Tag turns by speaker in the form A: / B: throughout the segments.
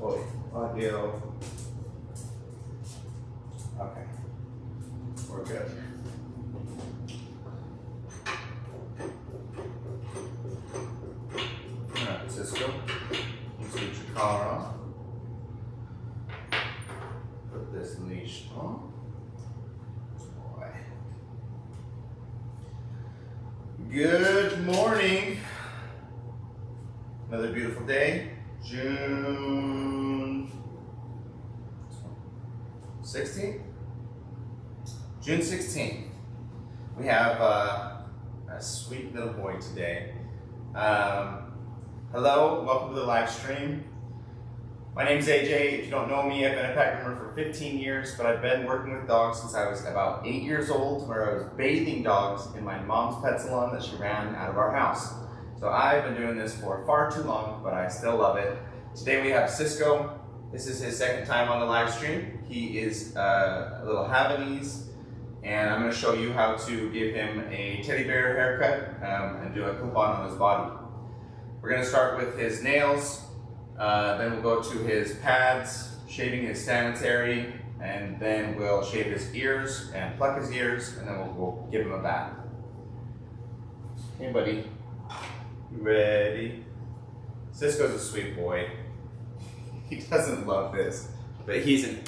A: Oh, audio. Okay, we're good. All right, Cisco, let's get your collar on. Put this leash on. Boy. Good morning. Another beautiful day. June 16th? June 16th. We have a sweet little boy today. Hello, welcome to the live stream. My name's AJ. If you don't know me, I've been a pet groomer for 15 years, but I've been working with dogs since I was about 8 years old, where I was bathing dogs in my mom's pet salon that she ran out of our house. So I've been doing this for far too long, but I still love it. Today we have Cisco. This is his second time on the live stream. He is a little Havanese, and I'm going to show you how to give him a teddy bear haircut and do a coupon on his body. We're going to start with his nails, then we'll go to his pads, shaving his sanitary, and then we'll shave his ears and pluck his ears, and then we'll give him a bath. Hey buddy, you ready? Cisco's a sweet boy. He doesn't love this, but he's an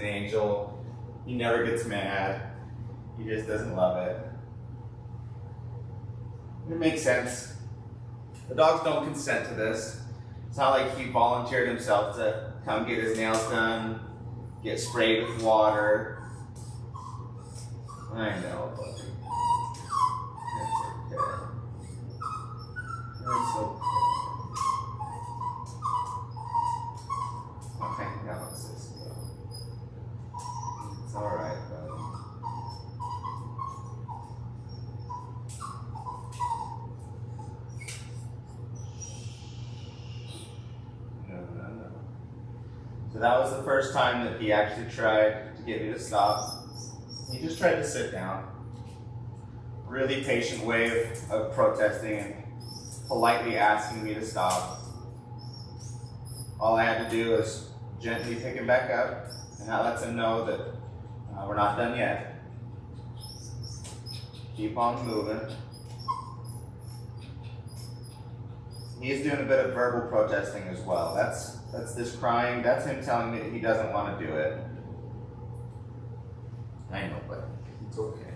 A: angel. He never gets mad. He just doesn't love it. It makes sense. The dogs don't consent to this. It's not like he volunteered himself to come get his nails done, get sprayed with water. I know, but it's okay. It's okay. Okay, now let's just go. It's alright, buddy. No. So that was the first time that he actually tried to get me to stop. He just tried to sit down. Really patient way of protesting and politely asking me to stop. All I had to do was gently pick him back up, and that lets him know that we're not done yet. Keep on moving. He's doing a bit of verbal protesting as well. That's this crying. That's him telling me that he doesn't want to do it. I know, but it's okay.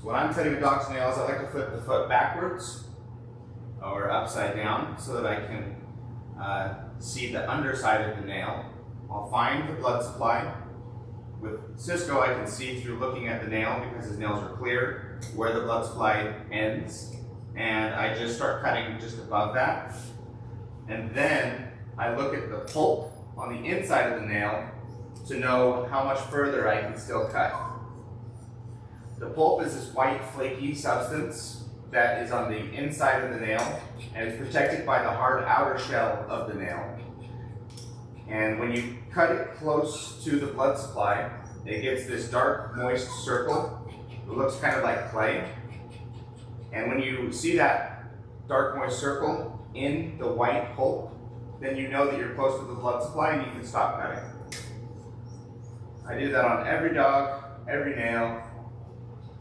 A: So when I'm cutting a dog's nails, I like to flip the foot backwards or upside down so that I can see the underside of the nail. I'll find the blood supply. With Cisco, I can see through looking at the nail, because his nails are clear, where the blood supply ends. And I just start cutting just above that. And then I look at the pulp on the inside of the nail to know how much further I can still cut. The pulp is this white flaky substance that is on the inside of the nail, and it's protected by the hard outer shell of the nail. And when you cut it close to the blood supply, it gives this dark, moist circle. It looks kind of like clay. And when you see that dark, moist circle in the white pulp, then you know that you're close to the blood supply and you can stop cutting. I do that on every dog, every nail,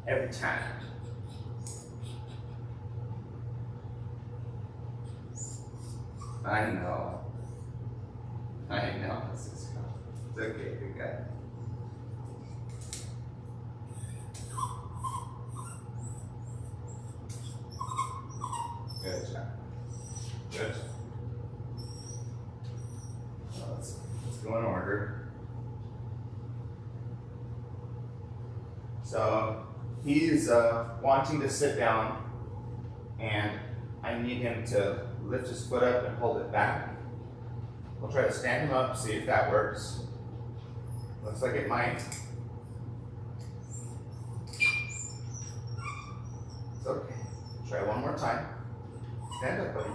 A: every time. I know. It's okay, good guy. Good job. Good. Well, let's go in order. So he's wanting to sit down, and I need him to lift his foot up and hold it back. We'll try to stand him up, see if that works. Looks like it might. It's okay. Try one more time. Stand up, buddy.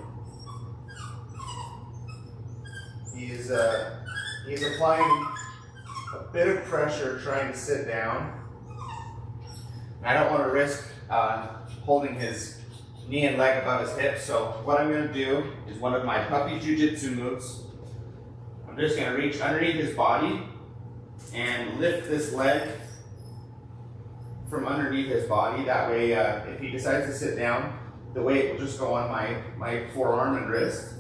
A: He's applying a bit of pressure trying to sit down. I don't want to risk holding his knee and leg above his hips. So what I'm going to do is one of my puppy jiu-jitsu moves. I'm just going to reach underneath his body and lift this leg from underneath his body. That way, if he decides to sit down, the weight will just go on my forearm and wrist,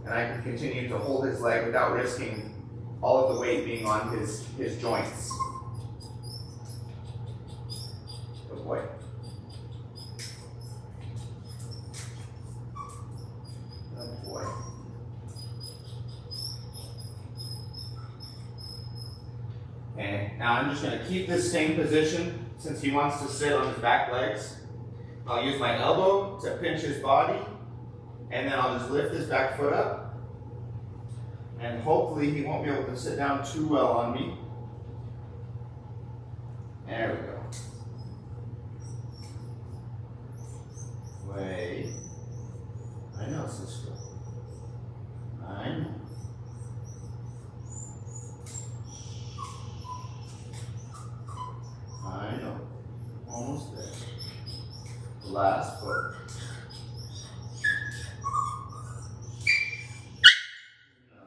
A: and I can continue to hold his leg without risking all of the weight being on his joints. Good boy. Good boy. Okay, now I'm just going to keep this same position since he wants to sit on his back legs. I'll use my elbow to pinch his body, and then I'll just lift his back foot up. And hopefully he won't be able to sit down too well on me. There we go. Wait. I know, Cisco. I know. I know. Almost there. Last foot. No.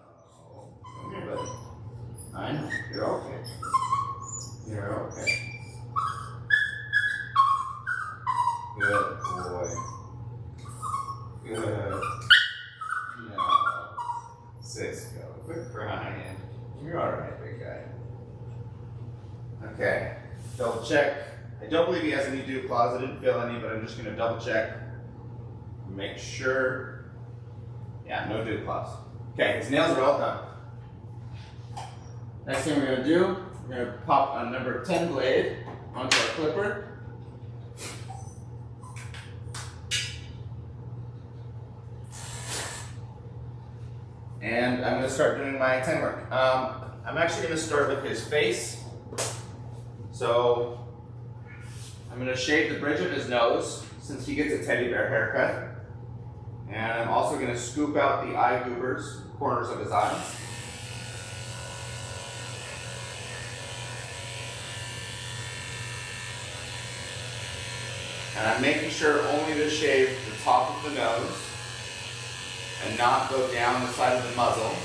A: Come here, buddy. I know. You're okay. You're okay. Good boy. Good. No. Cisco. Quit crying. You're alright, big guy. Okay. Double check. I don't believe he has any dew claws. I didn't feel any, but I'm just going to double check. Make sure. Yeah, no dew claws. Okay, his nails are all done. Next thing we're going to do, we're going to pop a number 10 blade onto our clipper. And I'm going to start doing my 10 work. I'm actually going to start with his face. So I'm going to shave the bridge of his nose since he gets a teddy bear haircut. And I'm also going to scoop out the eye goobers, corners of his eyes. And I'm making sure only to shave the top of the nose and not go down the side of the muzzle.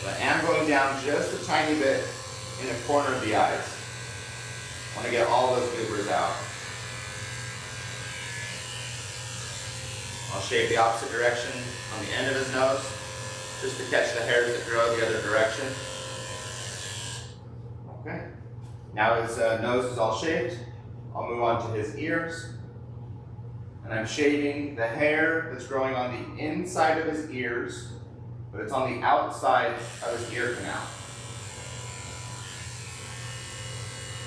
A: But I am going down just a tiny bit in the corner of the eyes. I want to get all those goobers out. I'll shave the opposite direction on the end of his nose, just to catch the hairs that grow the other direction. Okay. Now his nose is all shaved. I'll move on to his ears. And I'm shaving the hair that's growing on the inside of his ears, but it's on the outside of his ear canal.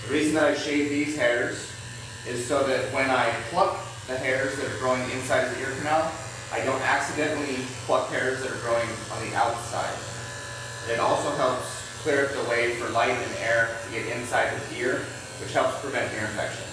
A: The reason that I shave these hairs is so that when I pluck the hairs that are growing inside of the ear canal, I don't accidentally pluck hairs that are growing on the outside. And it also helps clear up the way for light and air to get inside his ear, which helps prevent ear infections.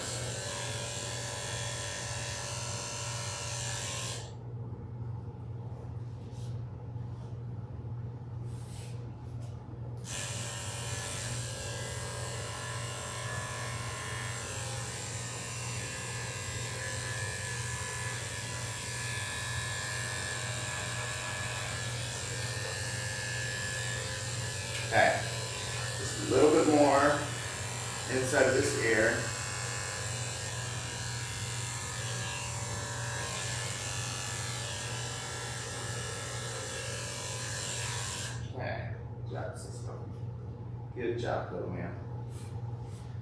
A: Okay, just a little bit more inside of this ear. Okay, good job, Cisco. Good job, little man.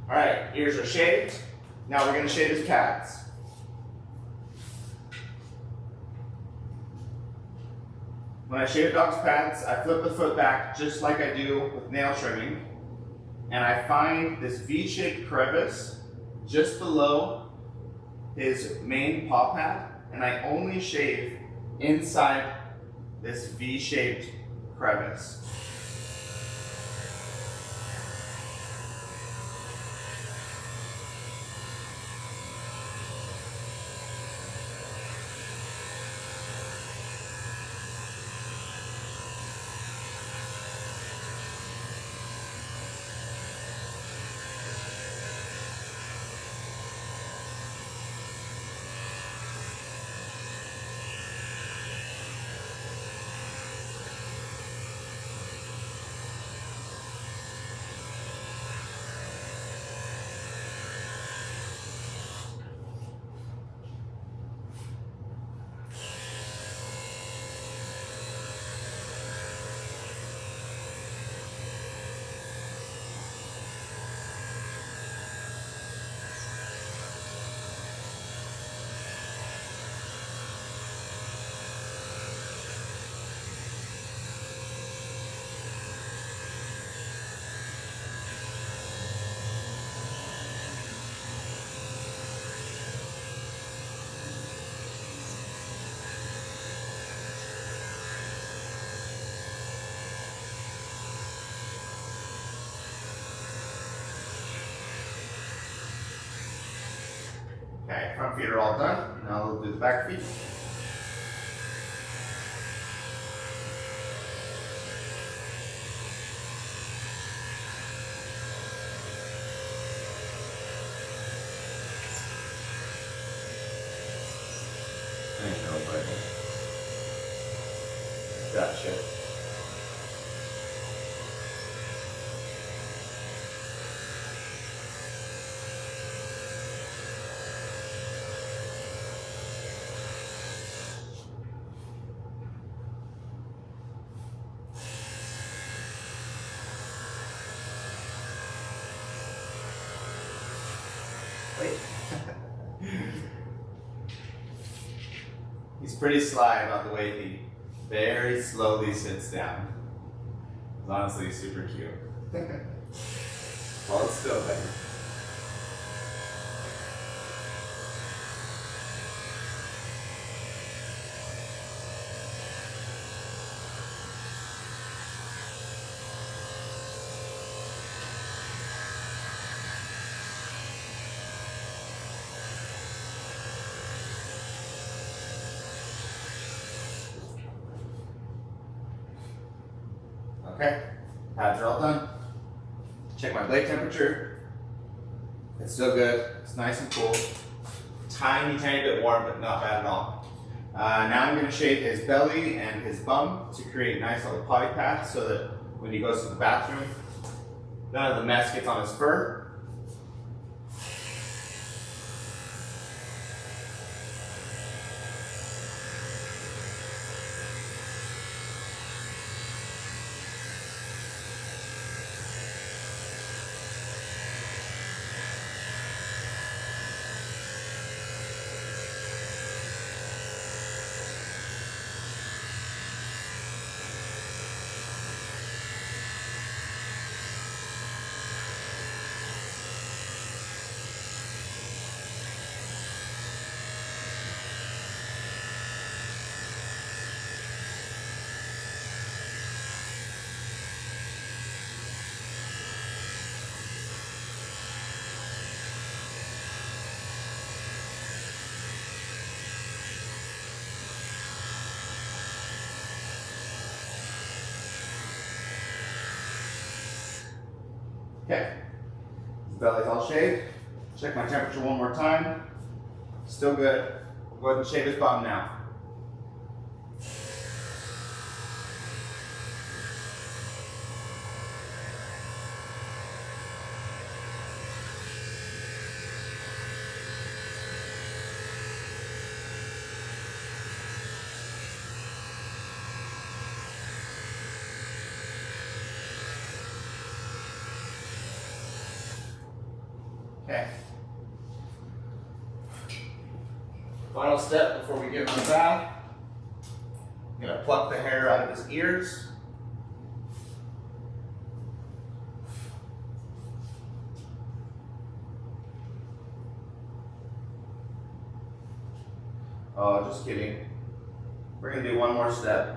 A: All right, ears are shaved. Now we're going to shave his pads. When I shave a dog's pads, I flip the foot back just like I do with nail trimming, and I find this V-shaped crevice just below his main paw pad, and I only shave inside this V-shaped crevice. front feet are all done. Now we'll do the back feet. I know, buddy. Gotcha. Wait. He's pretty sly about the way he very slowly sits down. It's honestly super cute. Hold still, buddy. Okay, pads are all done. Check my blade temperature. It's still good. It's nice and cool. Tiny bit warm, but not bad at all. Now I'm going to shave his belly and his bum to create nice little potty paths so that when he goes to the bathroom, none of the mess gets on his fur. Okay, his belly's all shaved. Check my temperature one more time. Still good. We'll go ahead and shave his bum now. Okay. Final step before we get in the bath. I'm going to pluck the hair out of his ears. Oh, just kidding. We're going to do one more step.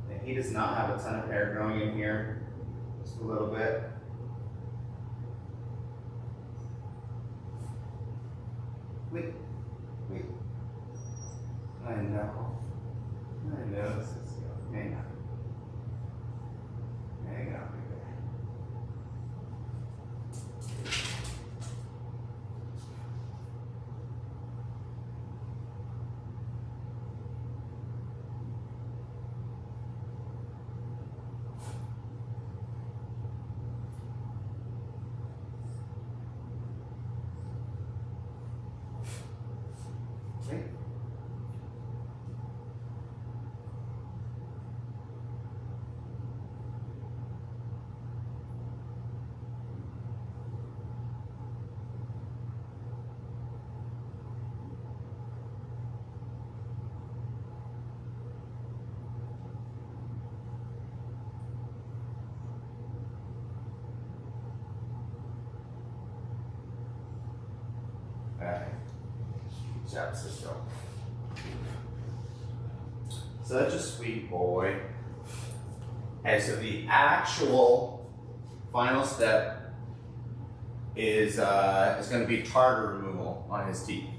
A: And he does not have a ton of hair growing in here, just a little bit. Wait. I know, Cisco. Hang on, baby. jab, Cisco. Such a sweet boy. Okay, so the actual final step is going to be tartar removal on his teeth.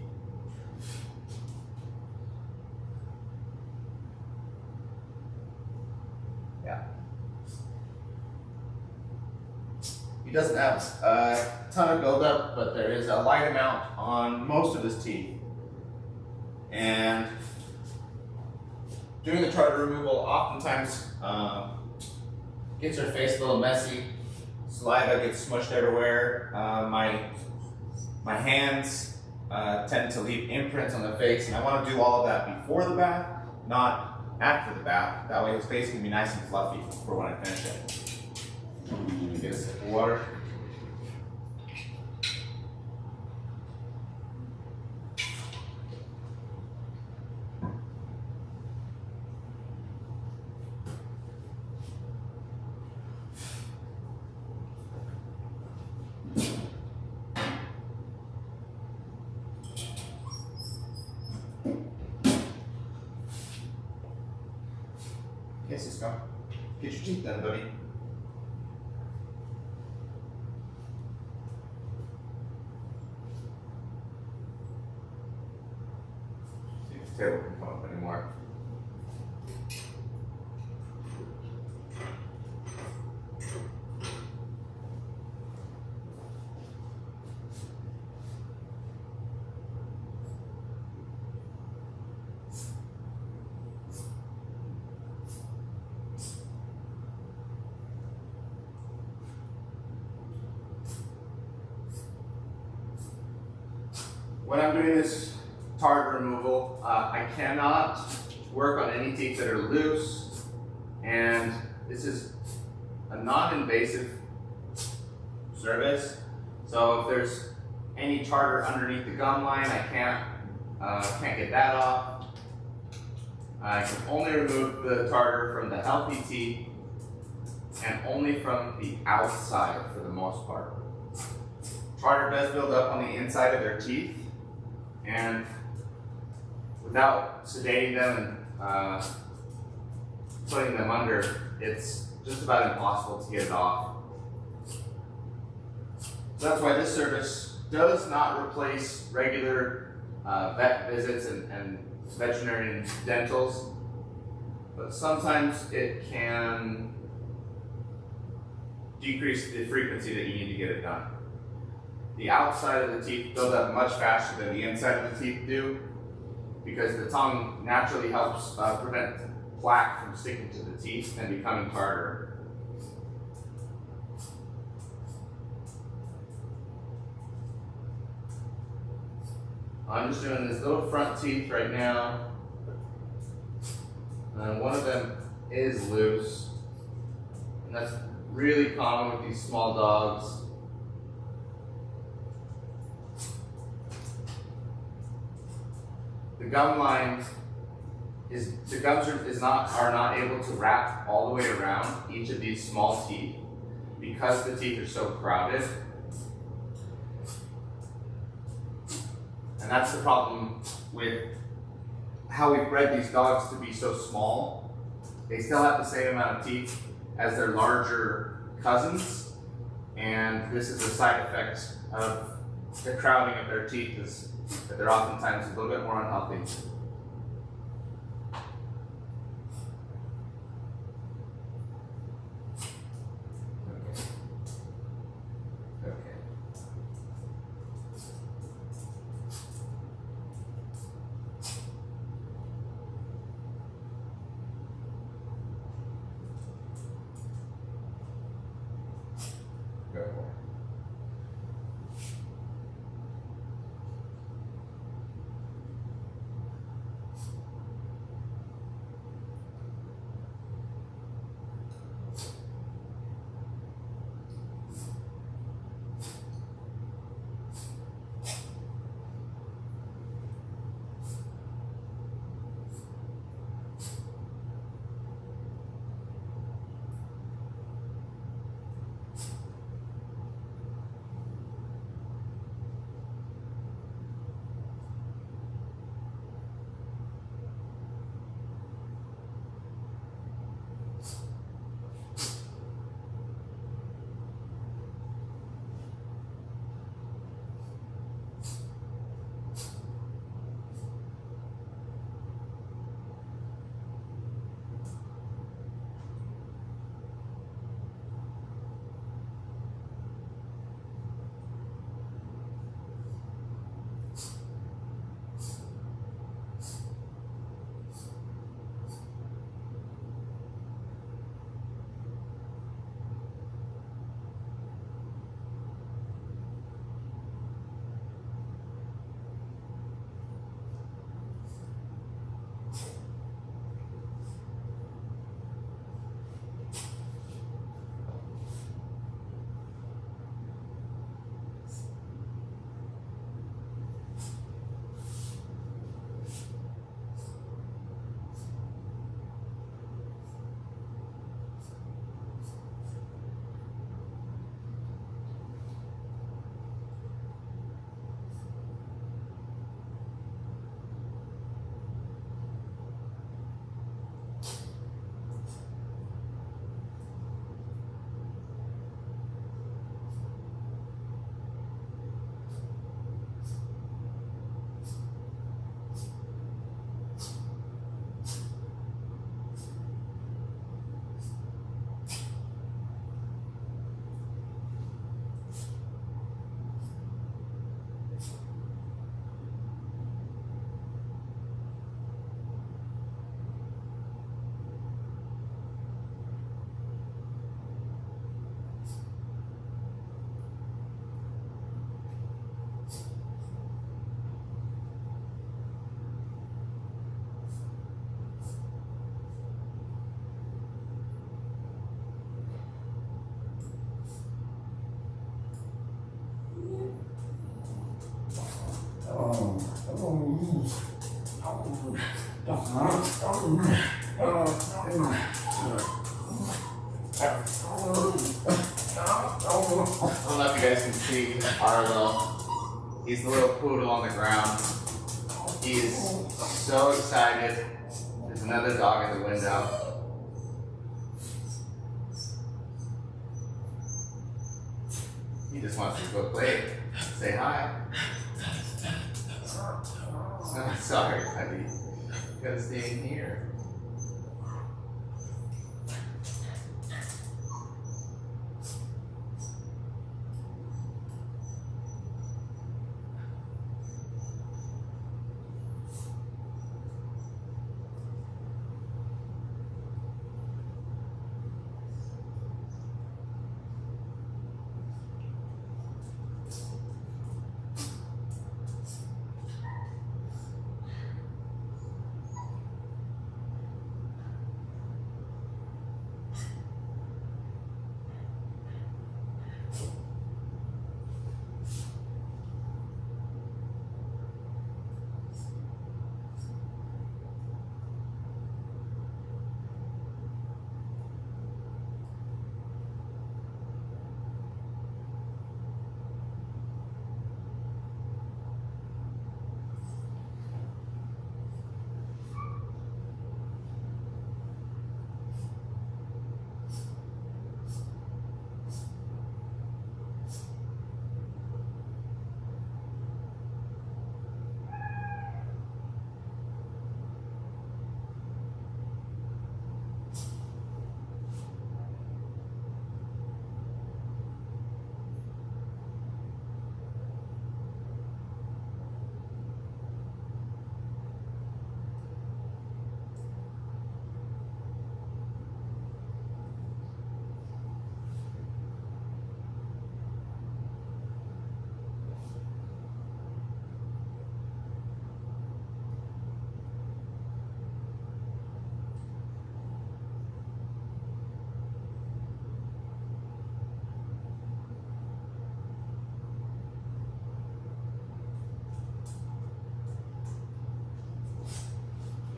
A: Yeah. He doesn't have a ton of buildup, but there is a light amount on most of his teeth. And doing the tartar removal oftentimes gets your face a little messy. Saliva gets smushed everywhere. My hands tend to leave imprints on the face, and I want to do all of that before the bath, not after the bath. That way his face can be nice and fluffy for when I finish it. Get a sip of water. Okay, Cisco. Get your teeth done, buddy. See if the table can come up anymore. When I'm doing this tartar removal, I cannot work on any teeth that are loose, and this is a non-invasive service. So if there's any tartar underneath the gum line, I can't get that off. I can only remove the tartar from the healthy teeth and only from the outside for the most part. Tartar does build up on the inside of their teeth, and without sedating them and putting them under, it's just about impossible to get it off. So that's why this service does not replace regular vet visits and veterinarian dentals, but sometimes it can decrease the frequency that you need to get it done. The outside of the teeth build up much faster than the inside of the teeth do, because the tongue naturally helps prevent plaque from sticking to the teeth and becoming tartar. I'm just doing this little front teeth right now, and one of them is loose, and that's really common with these small dogs. The gum line the gums are not able to wrap all the way around each of these small teeth because the teeth are so crowded. And that's the problem with how we've bred these dogs to be so small. They still have the same amount of teeth as their larger cousins, and this is a side effect of the crowding of their teeth, is that they're oftentimes a little bit more unhealthy. don't know if you guys can see Arlo. He's the little poodle on the ground. He's so excited. There's another dog in the window. He just wants to go play, say hi. Sorry, buddy. You gotta stay in here.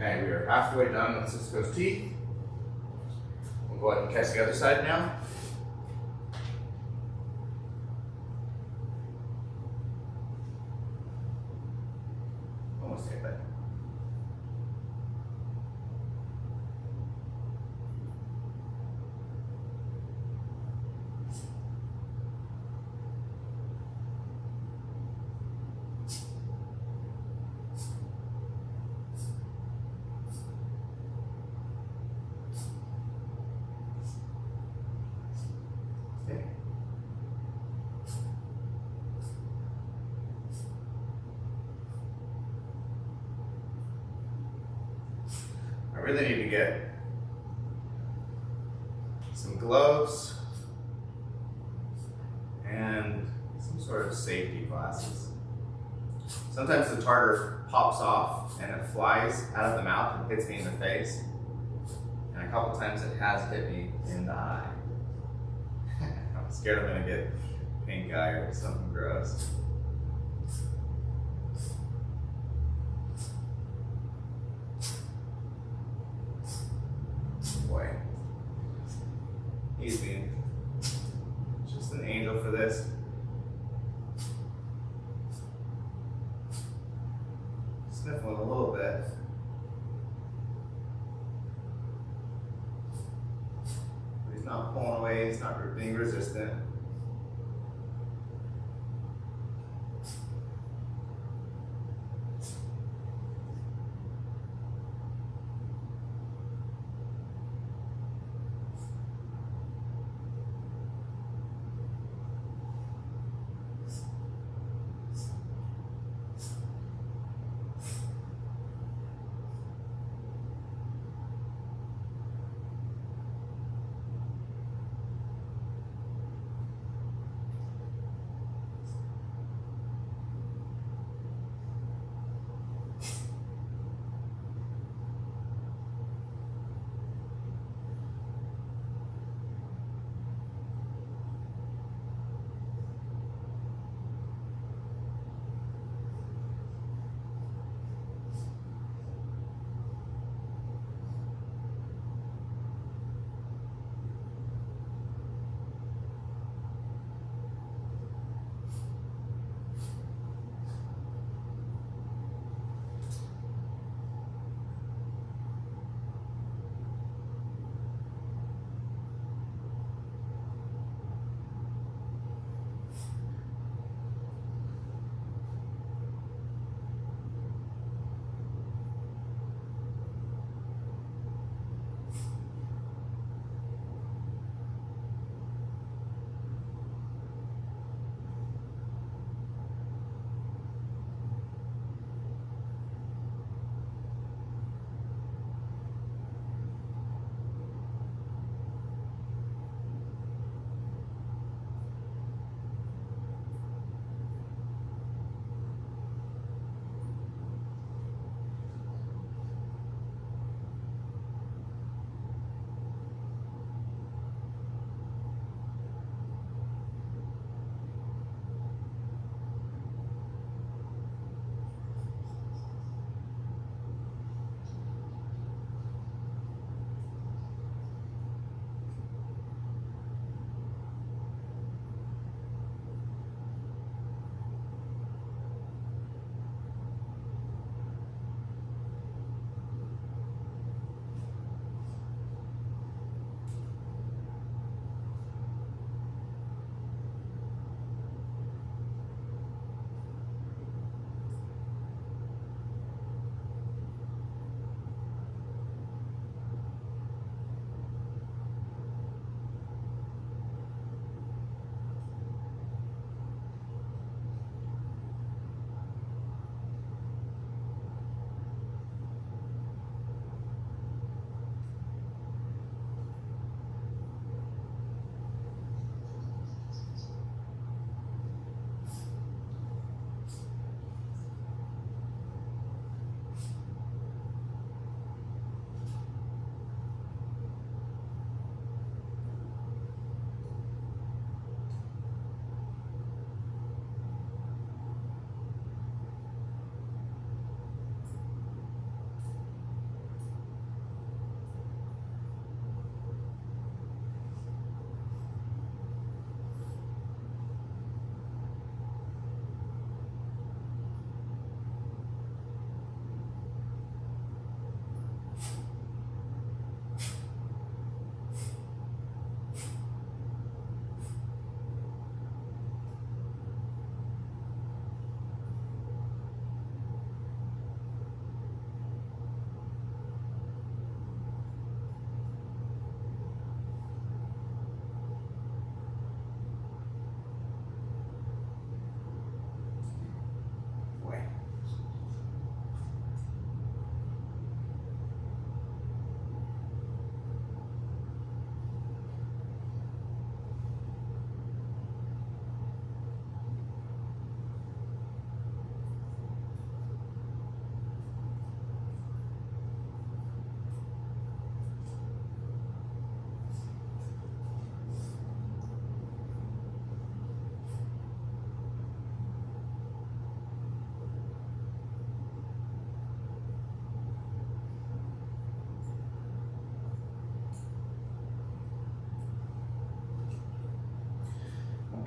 A: Okay, we are halfway done with Cisco's teeth. We'll go ahead and catch the other side now. Almost there, bud. I really need to get some gloves and some sort of safety glasses. Sometimes the tartar pops off and it flies out of the mouth and hits me in the face. And a couple times it has hit me in the eye. I'm scared I'm gonna get pink eye or something gross. Boy, he's being just an angel for this. Sniffling a little bit. But he's not pulling away, he's not being resistant.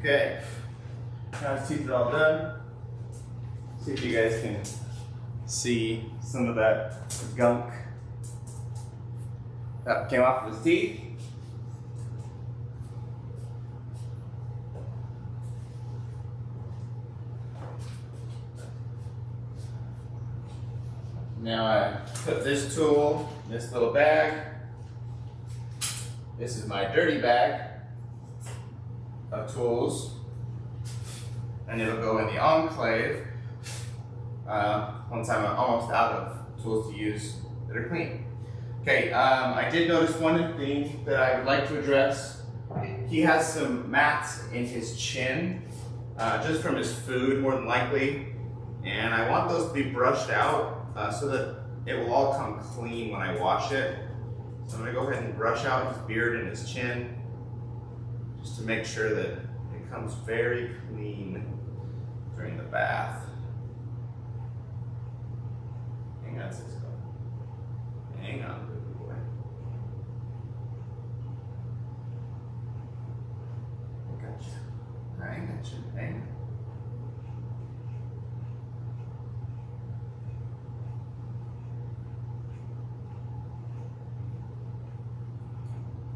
A: Okay, now his teeth are all done. See if you guys can see some of that gunk that came off of his teeth. Now I put this tool in this little bag. This is my dirty bag of tools, and it'll go in the enclave once I'm almost out of tools to use that are clean. Okay, I did notice one thing that I would like to address. He has some mats in his chin, just from his food more than likely, and I want those to be brushed out so that it will all come clean when I wash it. So I'm going to go ahead and brush out his beard and his chin just to make sure that it comes very clean during the bath. Hang on, Cisco. Hang on, good boy. I got you. I got you. Hang on.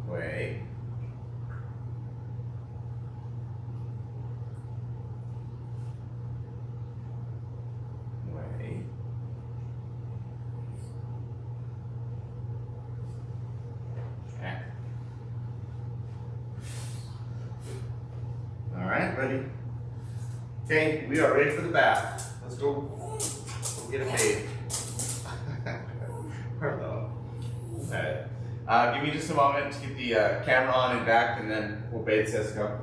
A: Wait. Wait. Okay. All right, ready? Okay, we are ready for the bath. Let's go get a bathe. Pardon. Okay. Give me just a moment to get the camera on and back, and then we'll bathe Cisco.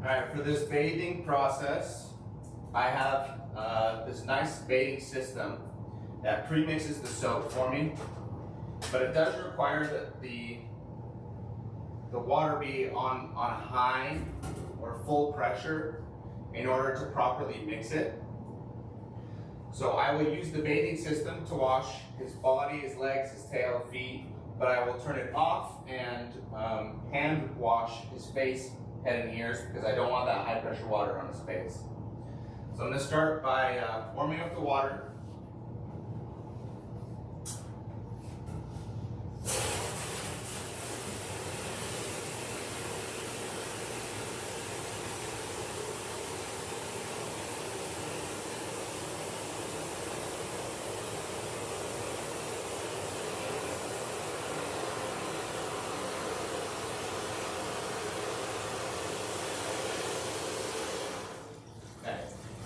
A: Alright, for this bathing process, I have this nice bathing system that pre-mixes the soap for me, but it does require that the water be on high or full pressure in order to properly mix it. So I will use the bathing system to wash his body, his legs, his tail, feet, but I will turn it off and hand wash his face, head and ears, because I don't want that high pressure water on his face. So I'm going to start by warming up the water.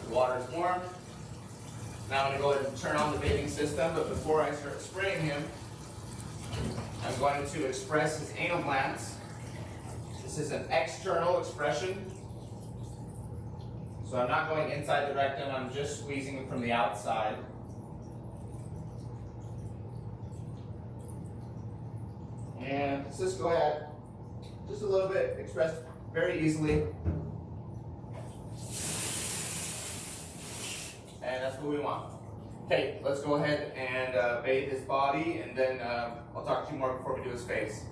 A: Water's warm. Now I'm going to go ahead and turn on the bathing system, but before I start spraying him, I'm going to express his anal glands. This is an external expression, so I'm not going inside the rectum, I'm just squeezing him from the outside. And Cisco had just a little bit expressed very easily. And that's what we want. Okay, let's go ahead and bathe his body, and then I'll talk to you more before we do his face.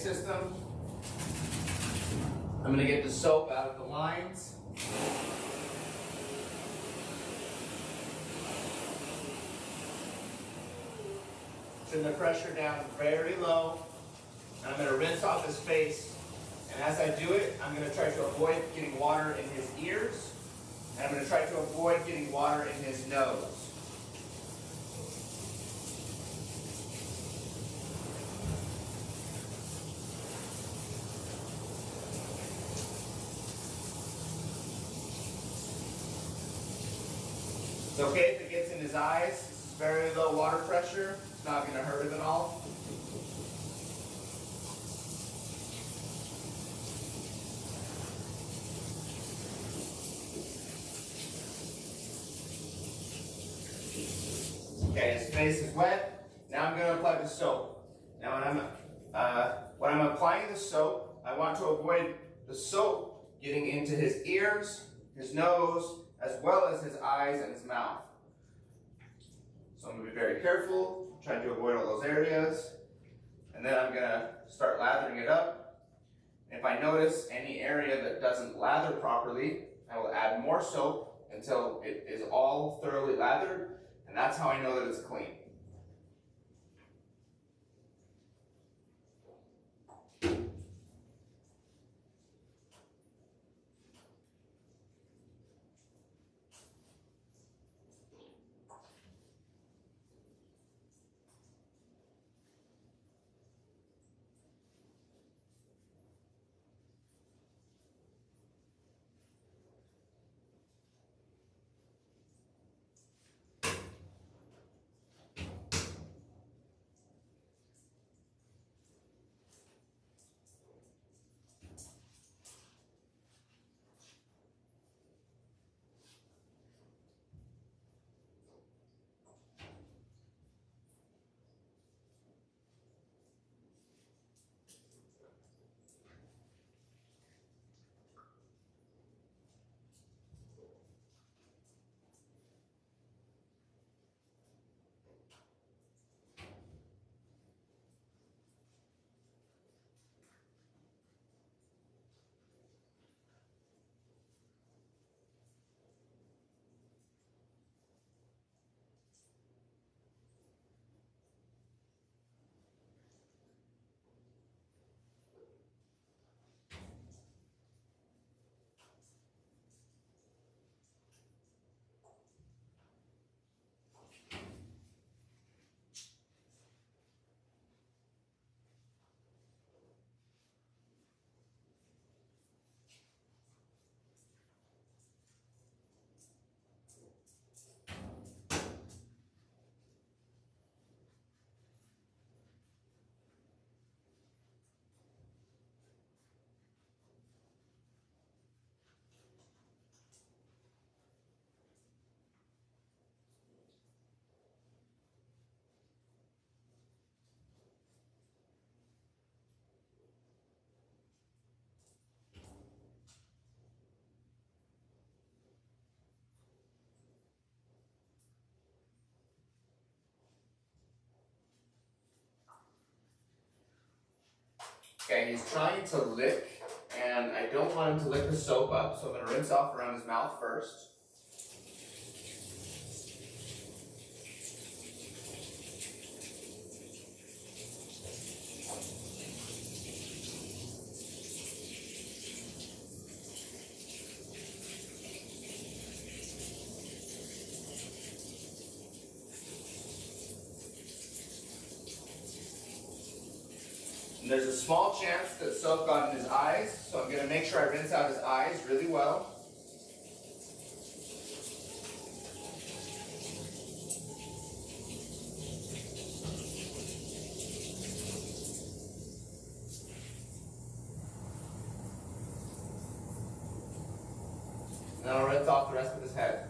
A: system. I'm going to get the soap out of the lines. Turn the pressure down very low. And I'm going to rinse off his face. And as I do it, I'm going to try to avoid getting water in his ears. And I'm going to try to avoid getting water in his nose. It's okay if it gets in his eyes. This is very low water pressure. It's not going to hurt him at all. Okay, his face is wet. Now I'm going to apply the soap. Now when I'm applying the soap, I want to avoid the soap getting into his ears, his nose, as well as his eyes and his mouth. So I'm going to be very careful, trying to avoid all those areas. And then I'm going to start lathering it up. If I notice any area that doesn't lather properly, I will add more soap until it is all thoroughly lathered. And that's how I know that it's clean. Okay, he's trying to lick, and I don't want him to lick the soap up, so I'm going to rinse off around his mouth first. And there's a small chance that soap got in his eyes, so I'm going to make sure I rinse out his eyes really well. And then I'll rinse off the rest of his head.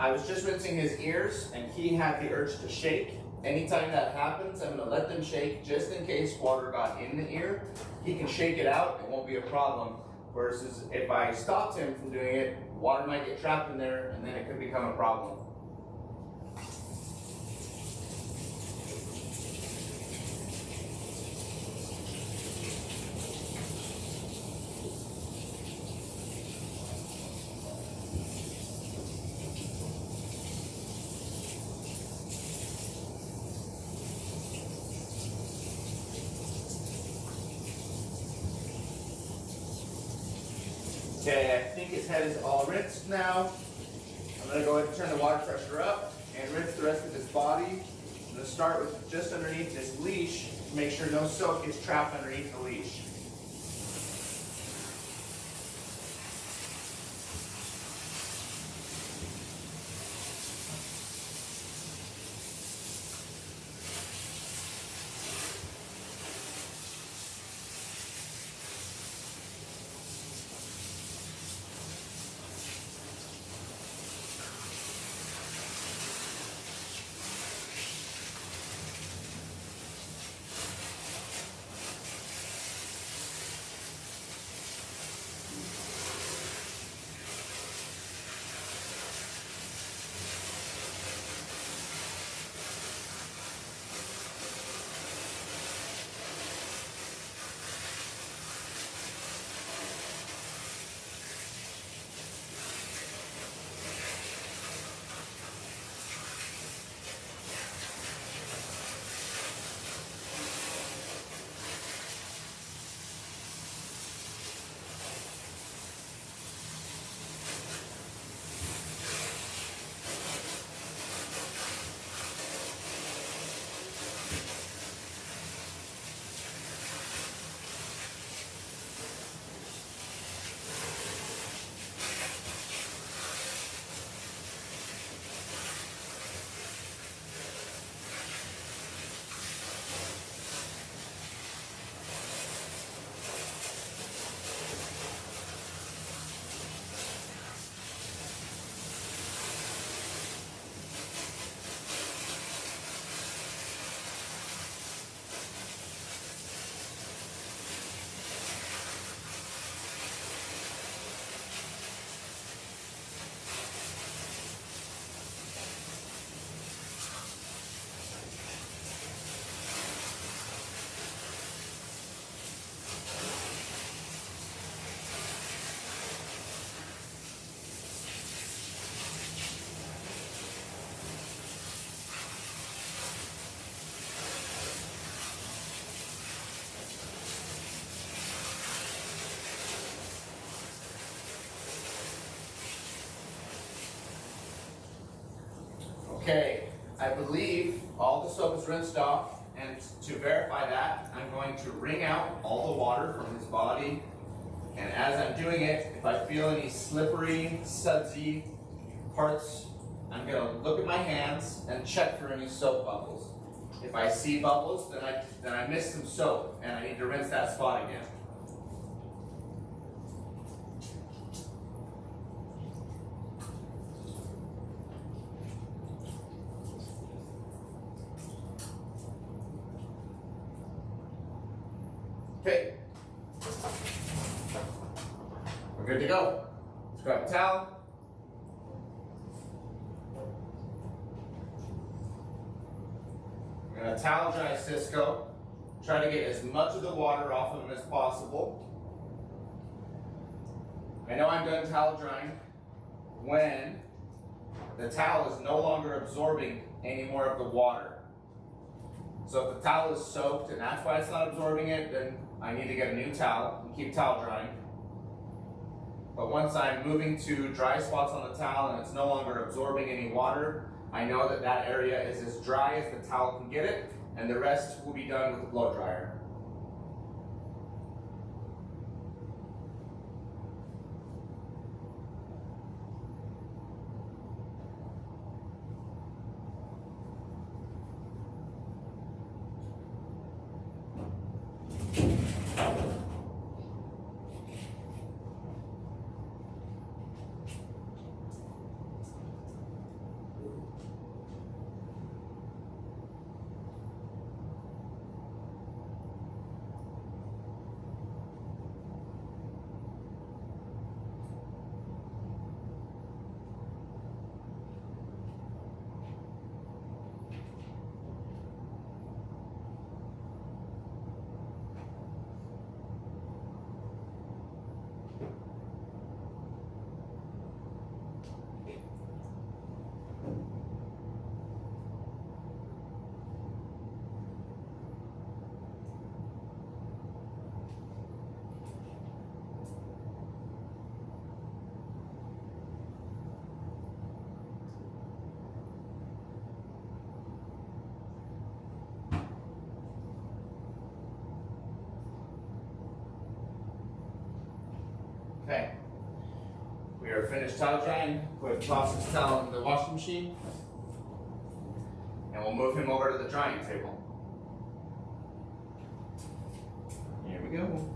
A: I was just rinsing his ears and he had the urge to shake. Anytime that happens, I'm gonna let them shake just in case water got in the ear. He can shake it out, it won't be a problem. Versus if I stopped him from doing it, water might get trapped in there and then it could become a problem. Okay, I think his head is all rinsed now. I'm going to go ahead and turn the water pressure up and rinse the rest of his body. I'm going to start with just underneath this leash to make sure no soap gets trapped underneath the leash. Okay, I believe all the soap is rinsed off, and to verify that, I'm going to wring out all the water from his body, and as I'm doing it, if I feel any slippery, sudsy parts, I'm going to look at my hands and check for any soap bubbles. If I see bubbles, then I missed some soap, and I need to rinse that spot again. Okay, we're good to go. Let's grab a towel. I'm going to towel dry Cisco. Try to get as much of the water off of him as possible. I know I'm done towel drying when the towel is no longer absorbing any more of the water. So if the towel is soaked and that's why it's not absorbing it, then I need to get a new towel and keep towel drying. But once I'm moving to dry spots on the towel and it's no longer absorbing any water, I know that that area is as dry as the towel can get it, and the rest will be done with the blow dryer. are finished towel drying, toss his towel in the washing machine, and we'll move him over to the drying table. Here we go.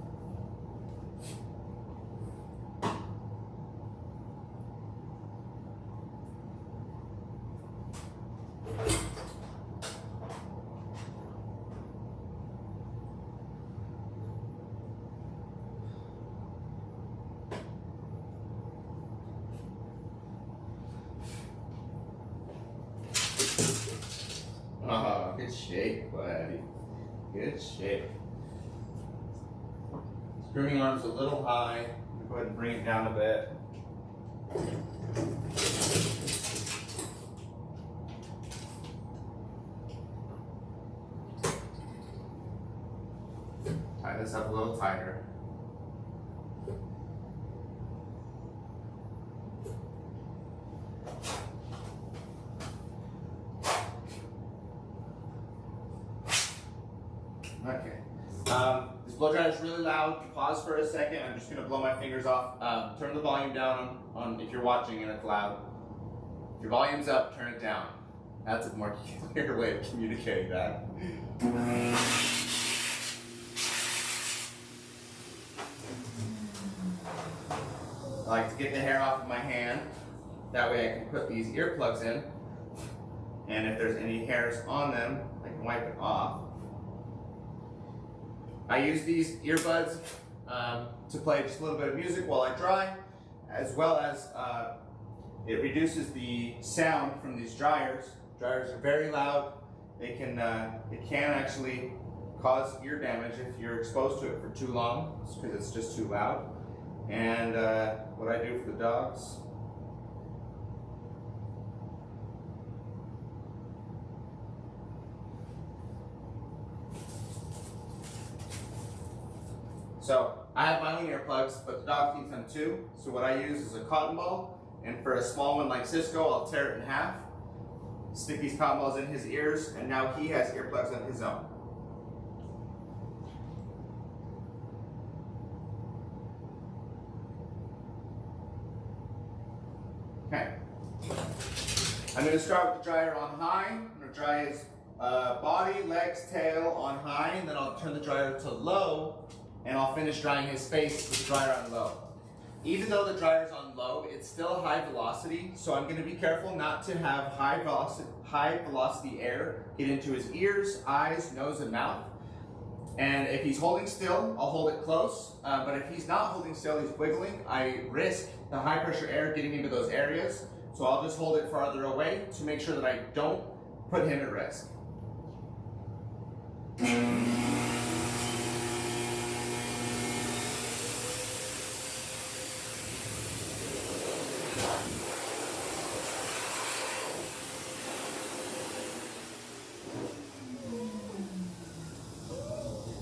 A: Oh, good shape, buddy. Good shape. His grooming arm's a little high. I'm gonna go ahead and bring it down a bit. Tie this up a little tighter. Okay. This blow dryer is really loud. Pause for a second. I'm just going to blow my fingers off. Turn the volume down on if you're watching and it's loud. If your volume's up, turn it down. That's a more clear way of communicating that. I like to get the hair off of my hand. That way I can put these earplugs in. And if there's any hairs on them, I can wipe it off. I use these earbuds to play just a little bit of music while I dry, as well as it reduces the sound from these dryers. Dryers are very loud. It can actually cause ear damage if you're exposed to it for too long, because it's just too loud. And what I do for the dogs. So I have my own earplugs, but the dog needs them too. So what I use is a cotton ball, and for a small one like Cisco, I'll tear it in half, stick these cotton balls in his ears, and now he has earplugs of his own. Okay. I'm going to start with the dryer on high. I'm going to dry his body, legs, tail on high, and then I'll turn the dryer to low, and I'll finish drying his face with the dryer on low. Even though the dryer's on low, it's still high velocity, so I'm going to be careful not to have high velocity air get into his ears, eyes, nose, and mouth. And if he's holding still, I'll hold it close. But if he's not holding still, he's wiggling, I risk the high pressure air getting into those areas. So I'll just hold it farther away to make sure that I don't put him at risk.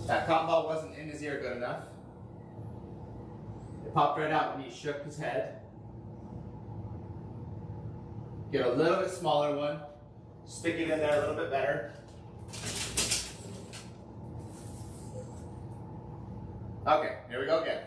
A: That cotton ball wasn't in his ear good enough. It popped right out when he shook his head. Get a little bit smaller one. Stick it in there a little bit better. Okay, here we go again.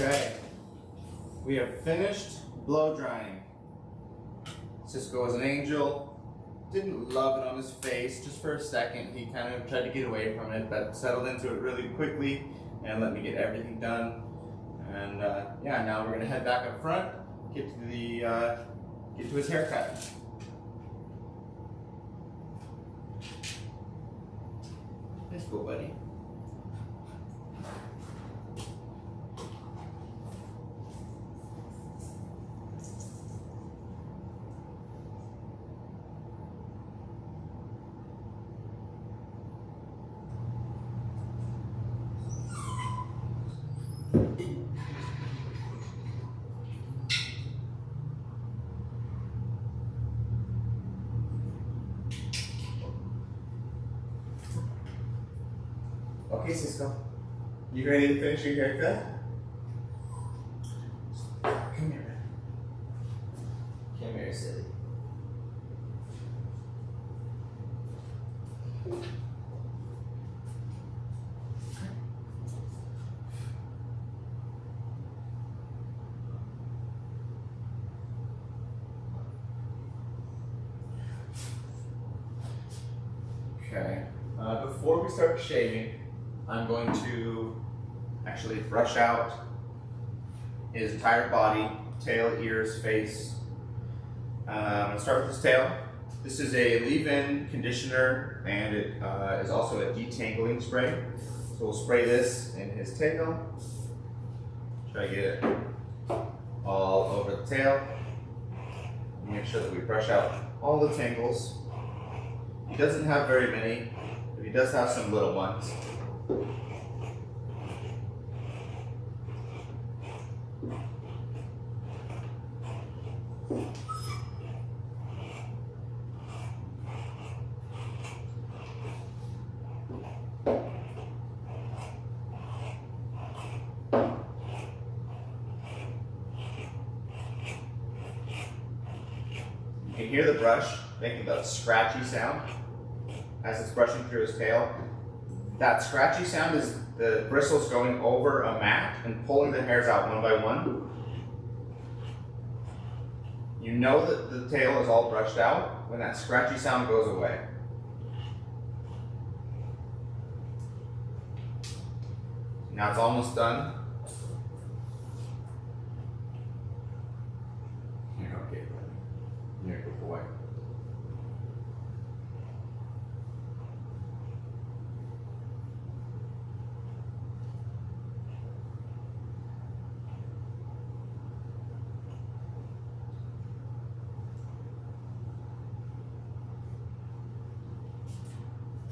A: Okay, we have finished blow drying. Cisco was an angel. Didn't love it on his face just for a second. He kind of tried to get away from it, but settled into it really quickly and let me get everything done. And yeah, now we're gonna head back up front, get to his haircut. Let's go, buddy. Okay, Cisco, you ready to finish your haircut? Come here. Come here, silly. Okay, before we start shaving, I'm going to actually brush out his entire body, tail, ears, face. I'm going to start with his tail. This is a leave-in conditioner, and it is also a detangling spray. So we'll spray this in his tail. Try to get it all over the tail. Make sure that we brush out all the tangles. He doesn't have very many, but he does have some little ones. You can hear the brush making that scratchy sound as it's brushing through his tail. That scratchy sound is the bristles going over a mat and pulling the hairs out one by one. You know that the tail is all brushed out when that scratchy sound goes away. Now it's almost done. You're okay, buddy. You're a good boy.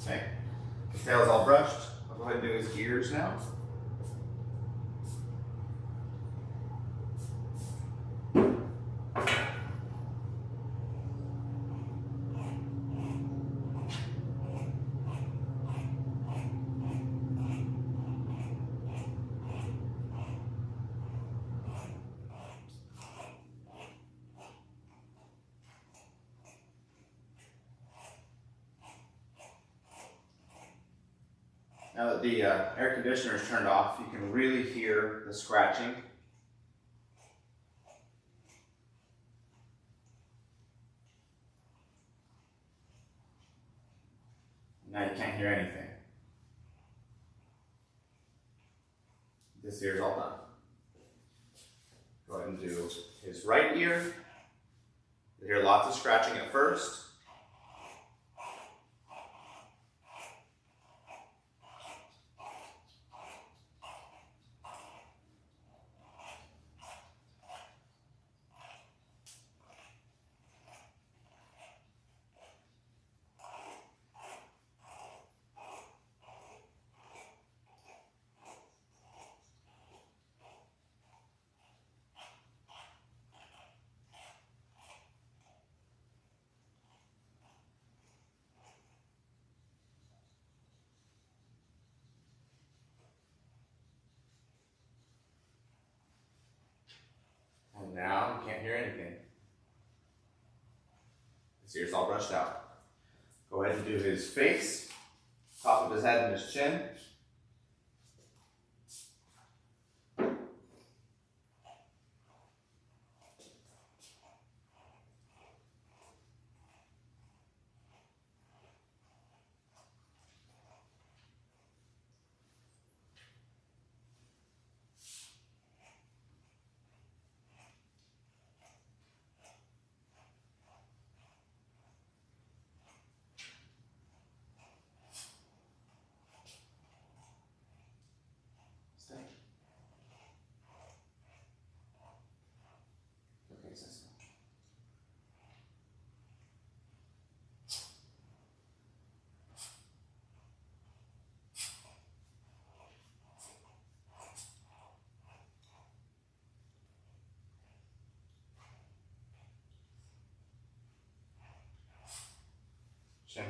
A: Okay, his tail's all brushed. I'll go ahead and do his ears now. Now that the air conditioner is turned off, you can really hear the scratching. Now you can't hear anything. This ear's all done. Go ahead and do his right ear. You hear lots of scratching at first. And now you can't hear anything. His ear's all brushed out. Go ahead and do his face, top of his head and his chin.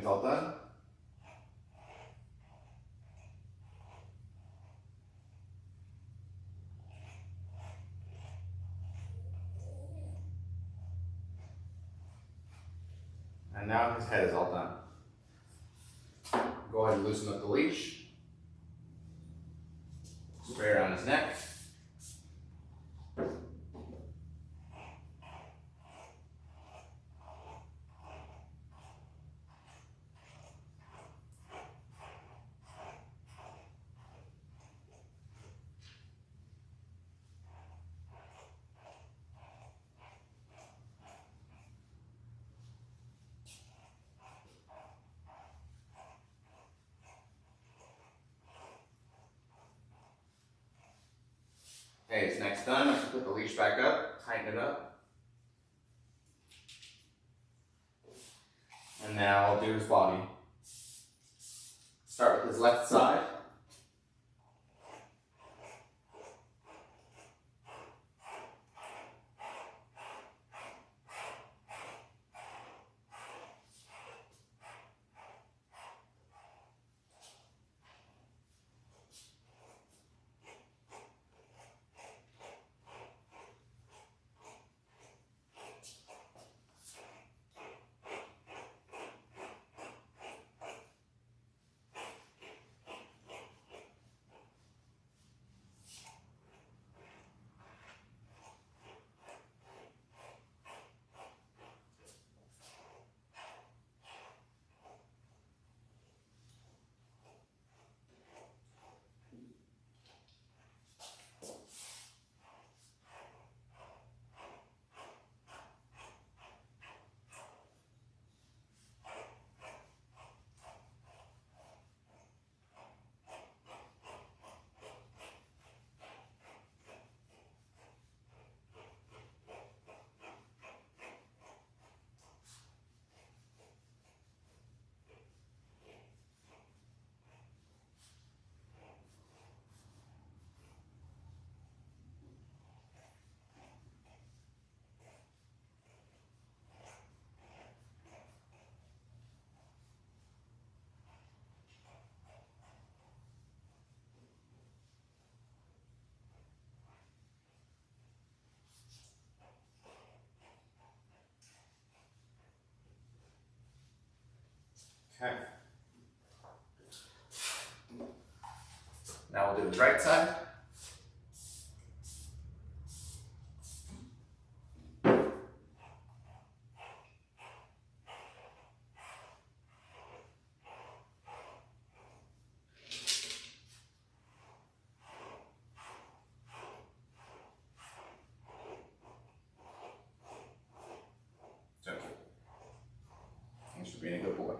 A: He's all done. And now his head is all done. Go ahead and loosen up the leash. Spray around his neck. Okay, his neck's done. I can put the leash back up, tighten it up. And now I'll do his body. Start with his left side. Okay. Now we'll do the right side. Okay. Thanks for being a good boy.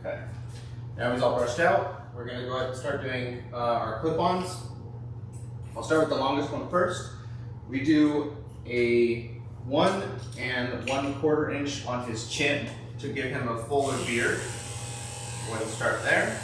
A: Okay. Now he's all brushed out. We're going to go ahead and start doing our clip-ons. I'll start with the longest one first. We do a 1 1/4 inch on his chin to give him a fuller beard. Go ahead and start there.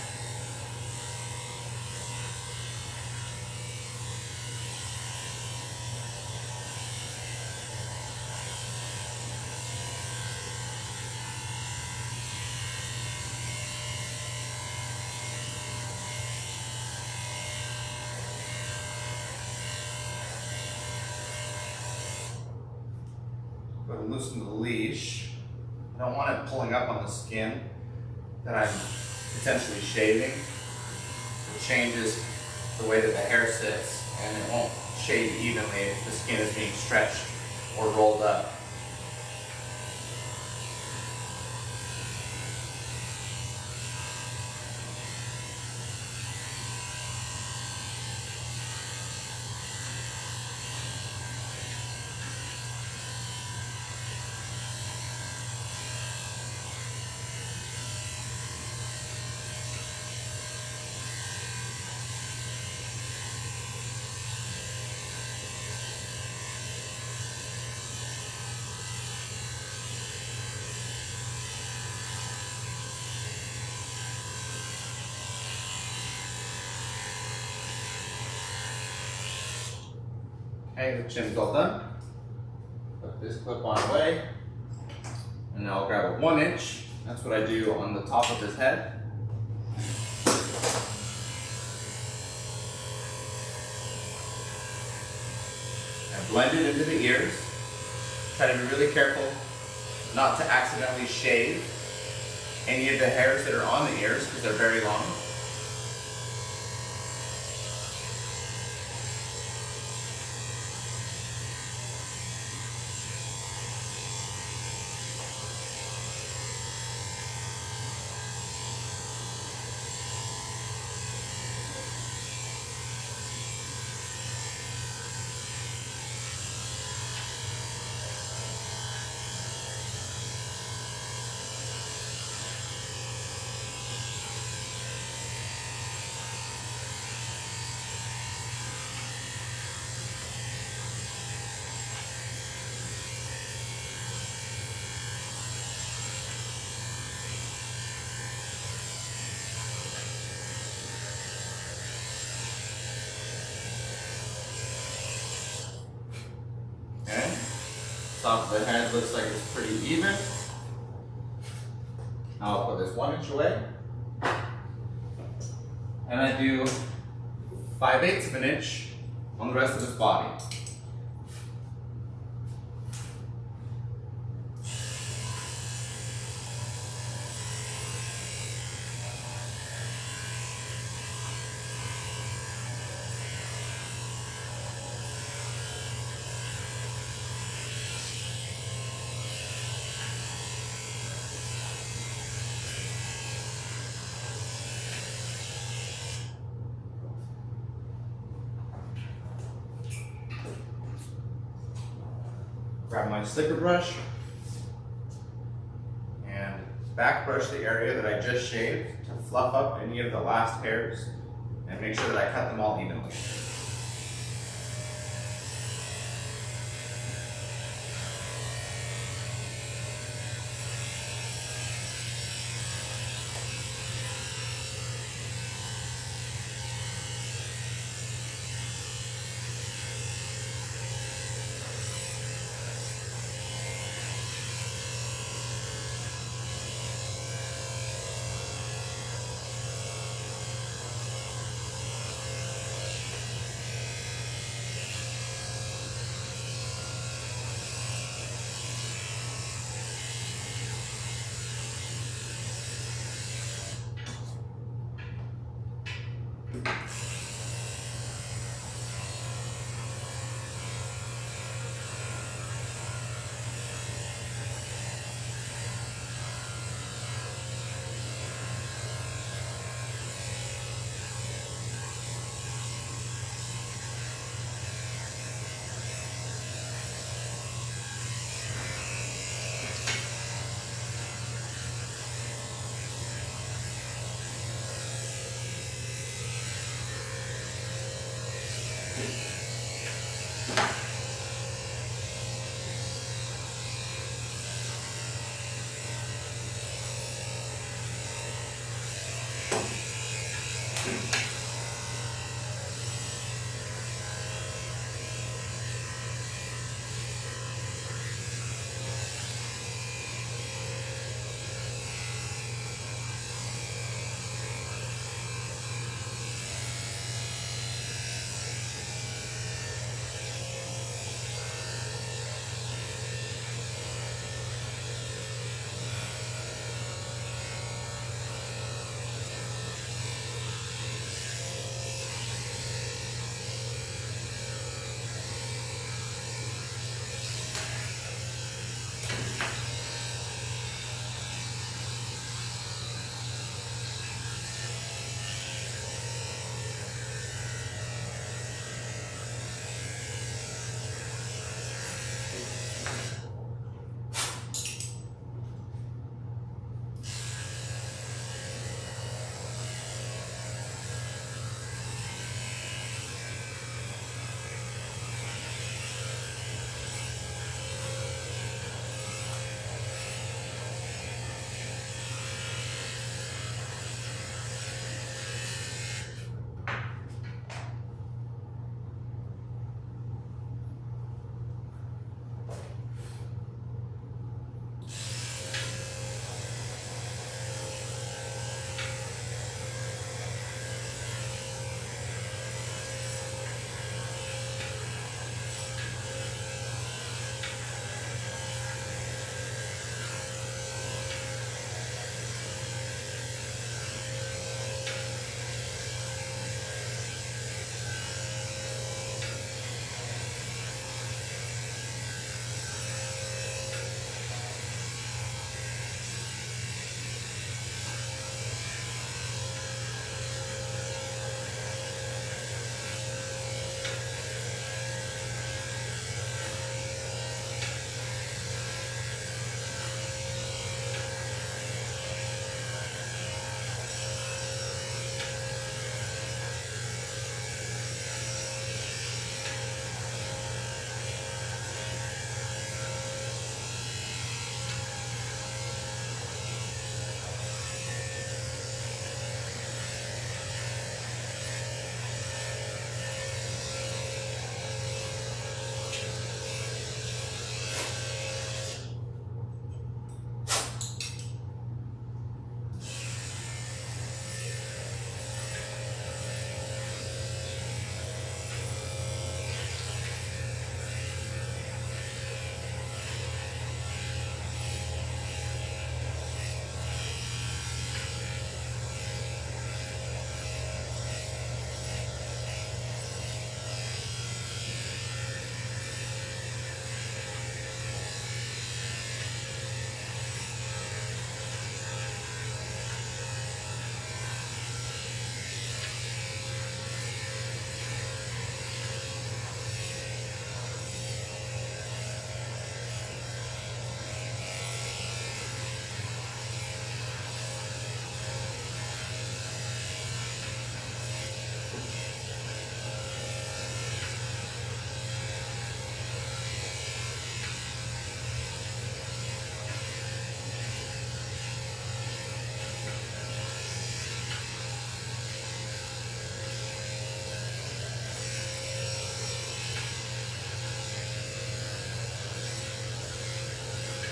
A: go to loosen the leash. I don't want it pulling up on the skin that I'm potentially shaving. It changes the way that the hair sits, and it won't shave evenly if the skin is being stretched or rolled up. Okay, the chin's all done. Put this clip on away. And now I'll grab a 1-inch. That's what I do on the top of his head. And blend it into the ears. Try to be really careful not to accidentally shave any of the hairs that are on the ears because they're very long. Okay, top of the head looks like it's pretty even. Now I'll put this 1-inch away. And I do 5/8 of an inch on the rest of his body. Grab my slicker brush and back brush the area that I just shaved to fluff up any of the last hairs and make sure that I cut them all evenly.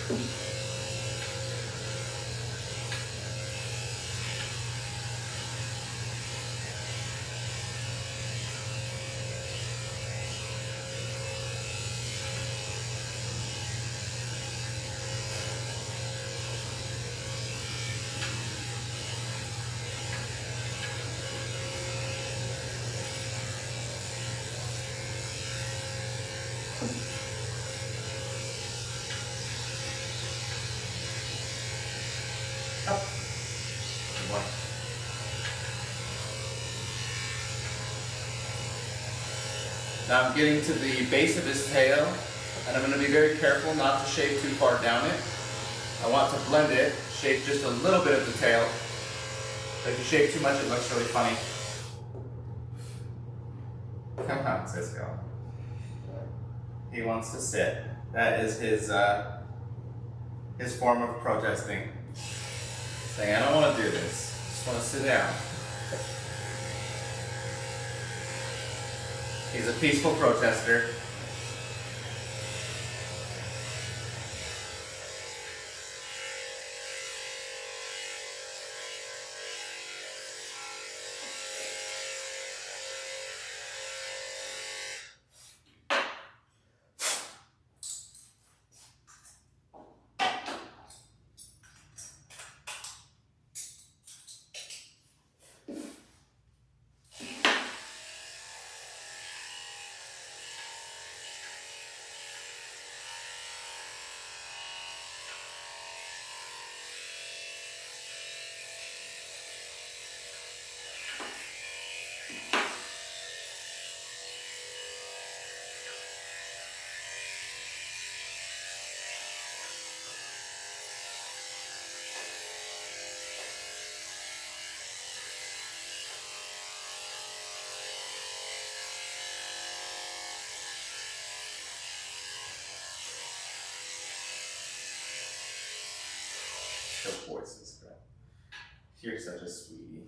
A: Up. Good one. Now I'm getting to the base of his tail, and I'm going to be very careful not to shave too far down it. I want to blend it, shave just a little bit of the tail. But if you shave too much, it looks really funny. Come on, Cisco. He wants to sit. That is his form of protesting. Saying, I don't want to do this. I just want to sit down. He's a peaceful protester. Good boy, Cisco. You're such a sweetie.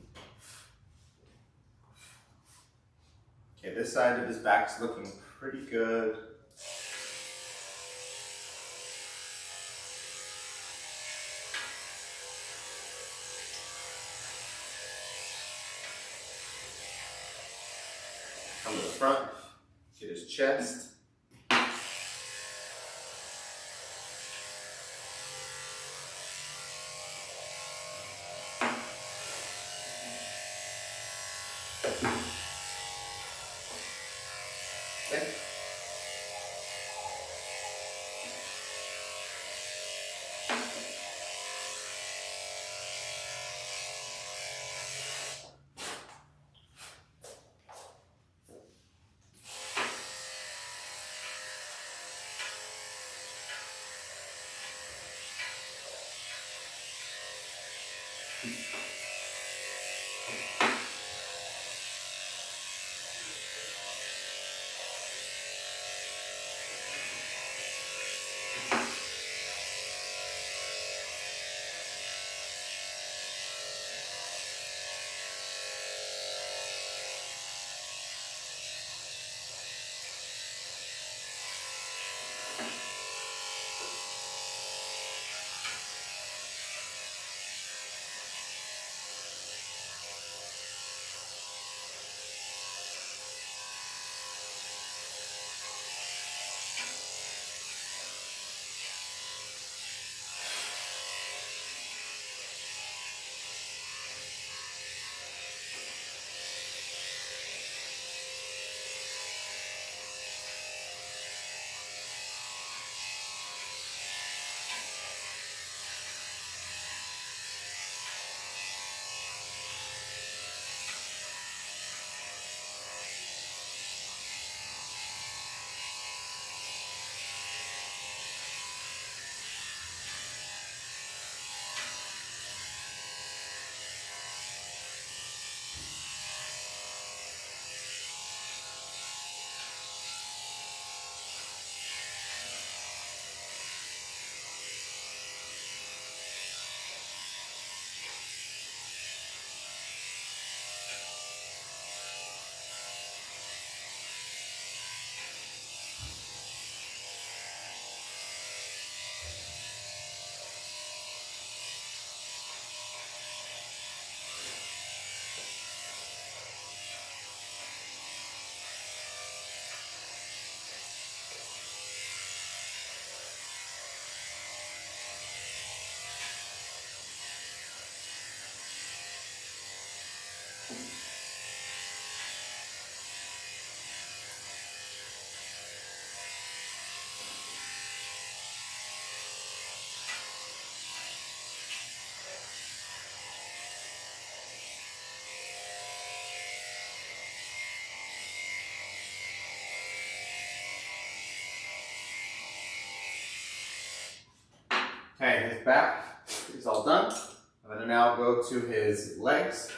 A: Okay, this side of his back's looking pretty good. Come to the front, get his chest. Okay. Okay, his back is all done. I'm going to now go to his legs.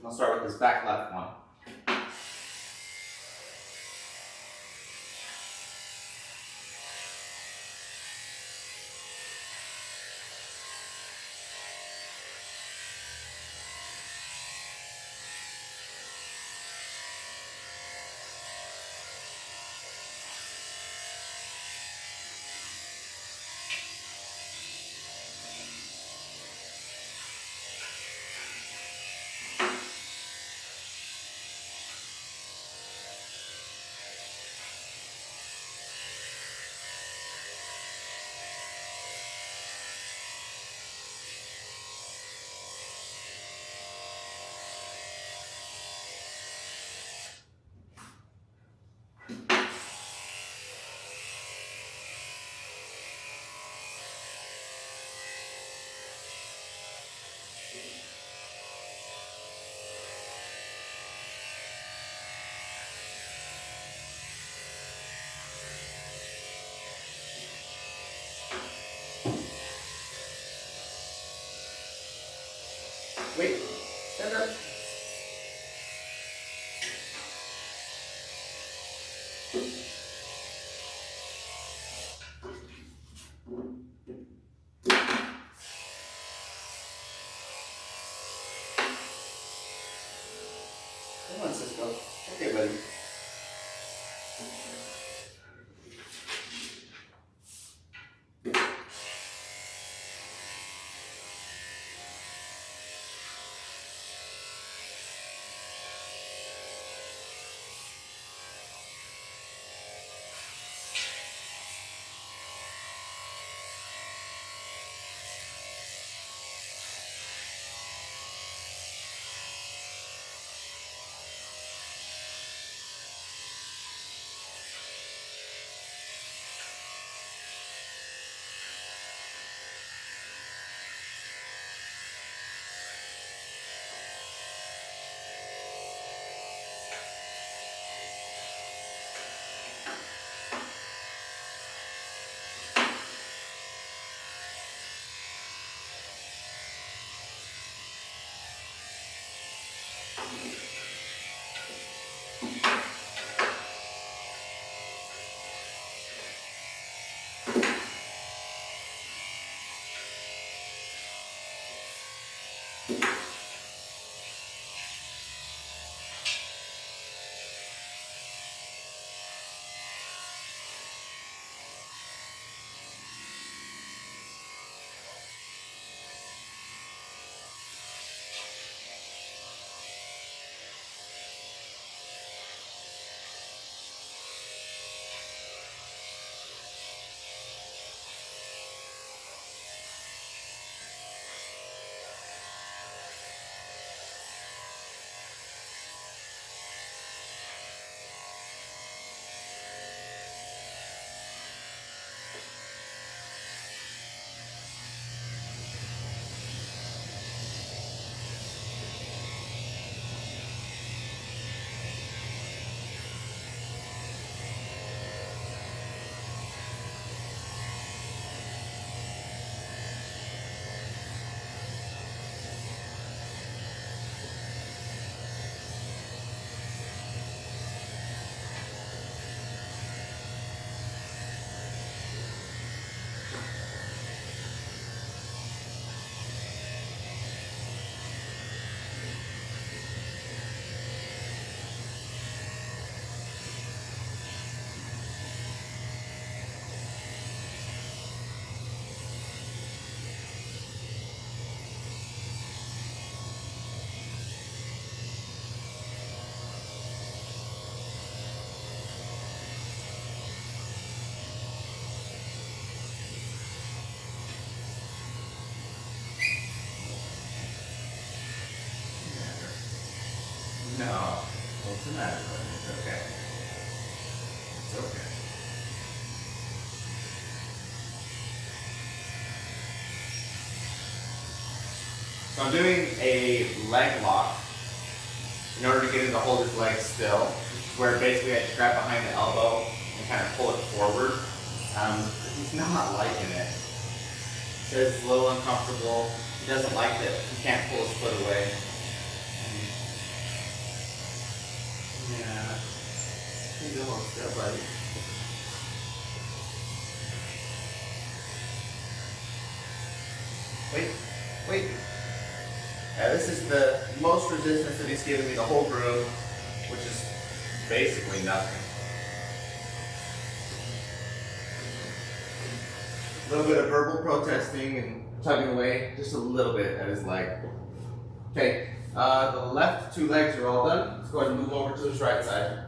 A: I'll start with his back left one. Wait, stand up. Come on, Cisco. Okay, buddy. No. What's the matter, buddy? It's okay. It's okay. So I'm doing a leg lock in order to get him to hold his leg still, where basically I grab behind the elbow and kind of pull it forward. He's not liking it. says it's a little uncomfortable. He doesn't like that he can't pull his foot away. Yeah. You can hold still, buddy. Wait. This is the most resistance that he's given me the whole groom, which is basically nothing. A little bit of verbal protesting and tugging away, just a little bit at his leg. Okay, the left 2 legs are all done. Let's go ahead and move over to his right side.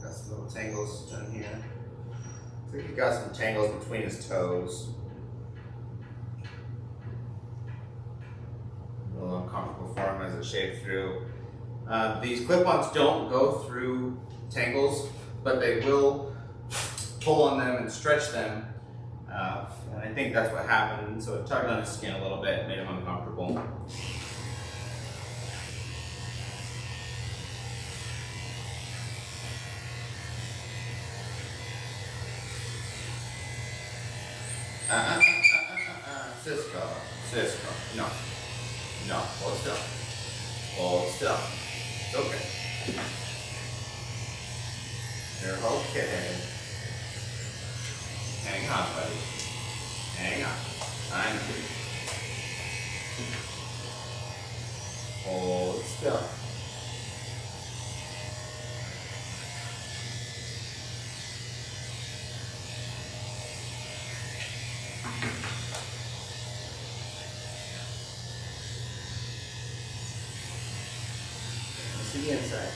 A: Got some little tangles done here. I think he got some tangles between his toes. A little uncomfortable for him as it shaved through. These clip-ons don't go through tangles, but they will pull on them and stretch them. And I think that's what happened. So it tugged on his skin a little bit and made him uncomfortable. Cisco, no, hold still, it's okay, you're okay, hang on buddy, hang on, I'm here, hold still. See the inside.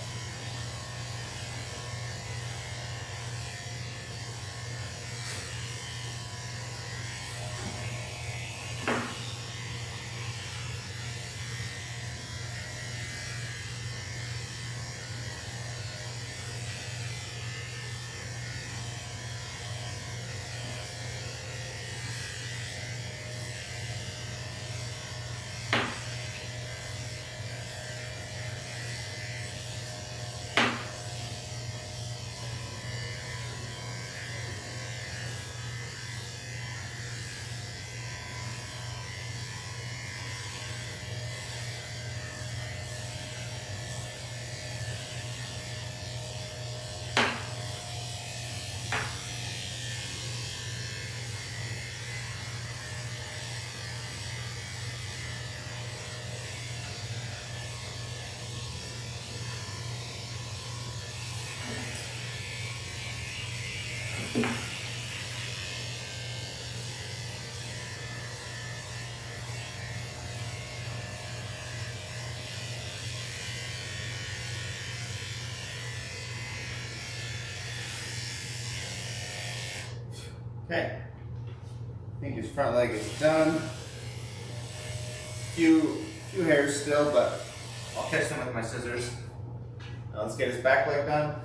A: Okay, I think his front leg is done. Few hairs still, but I'll catch them with my scissors. Now let's get his back leg done.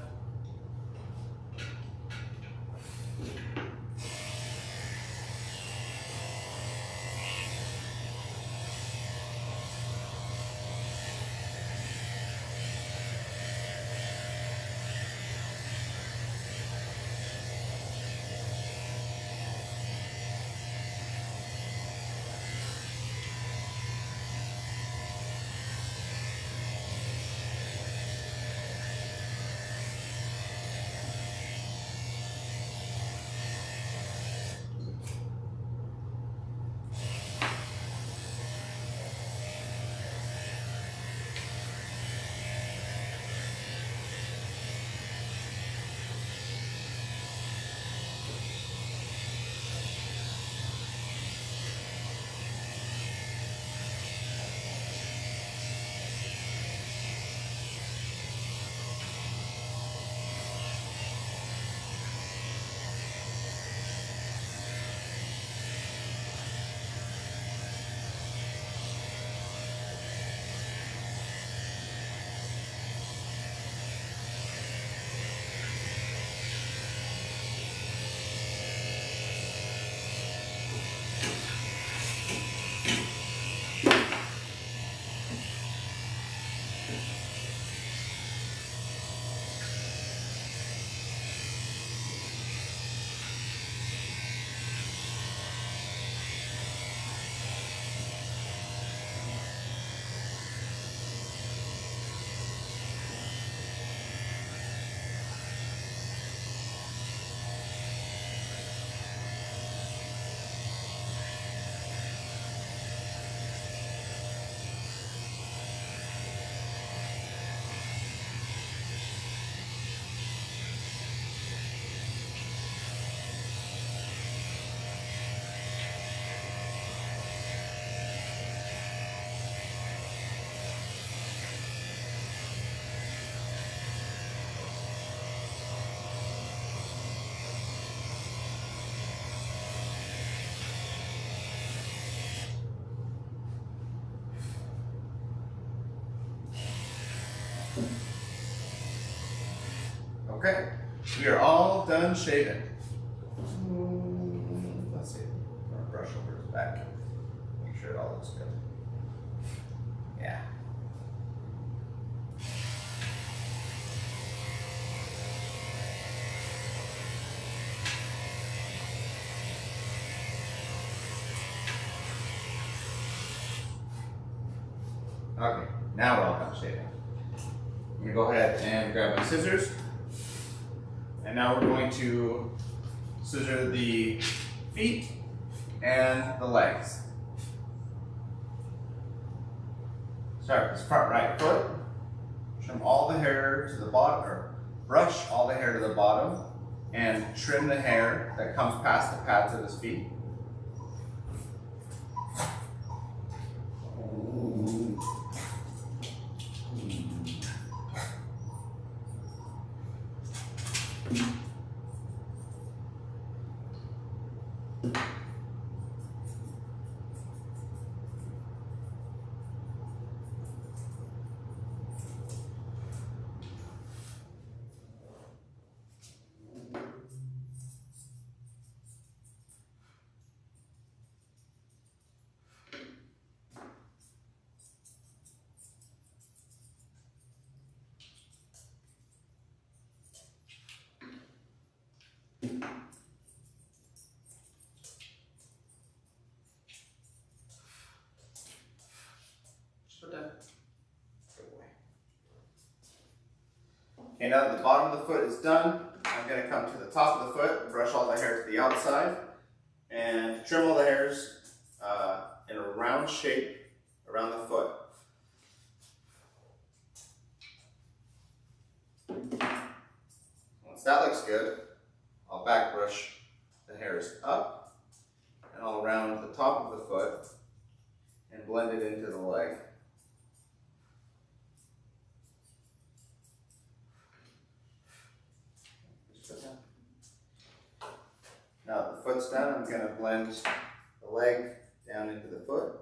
A: Okay, we are all done shaving. Let's see, I'm gonna brush over his back. Make sure it all looks good. Yeah. Okay, now we're all done shaving. I'm gonna go ahead and grab my scissors. And now we're going to scissor the feet and the legs. Start with this front right foot. Trim all the hair to the bottom, or brush all the hair to the bottom, and trim the hair that comes past the pads of his feet. Okay, now that the bottom of the foot is done, I'm going to come to the top of the foot, brush all the hair to the outside, and trim all the hairs in a round shape around the foot. Once that looks good, I'll back brush the hairs up, and I'll round the top of the foot and blend it into the leg. Now that the foot's done, I'm going to blend the leg down into the foot.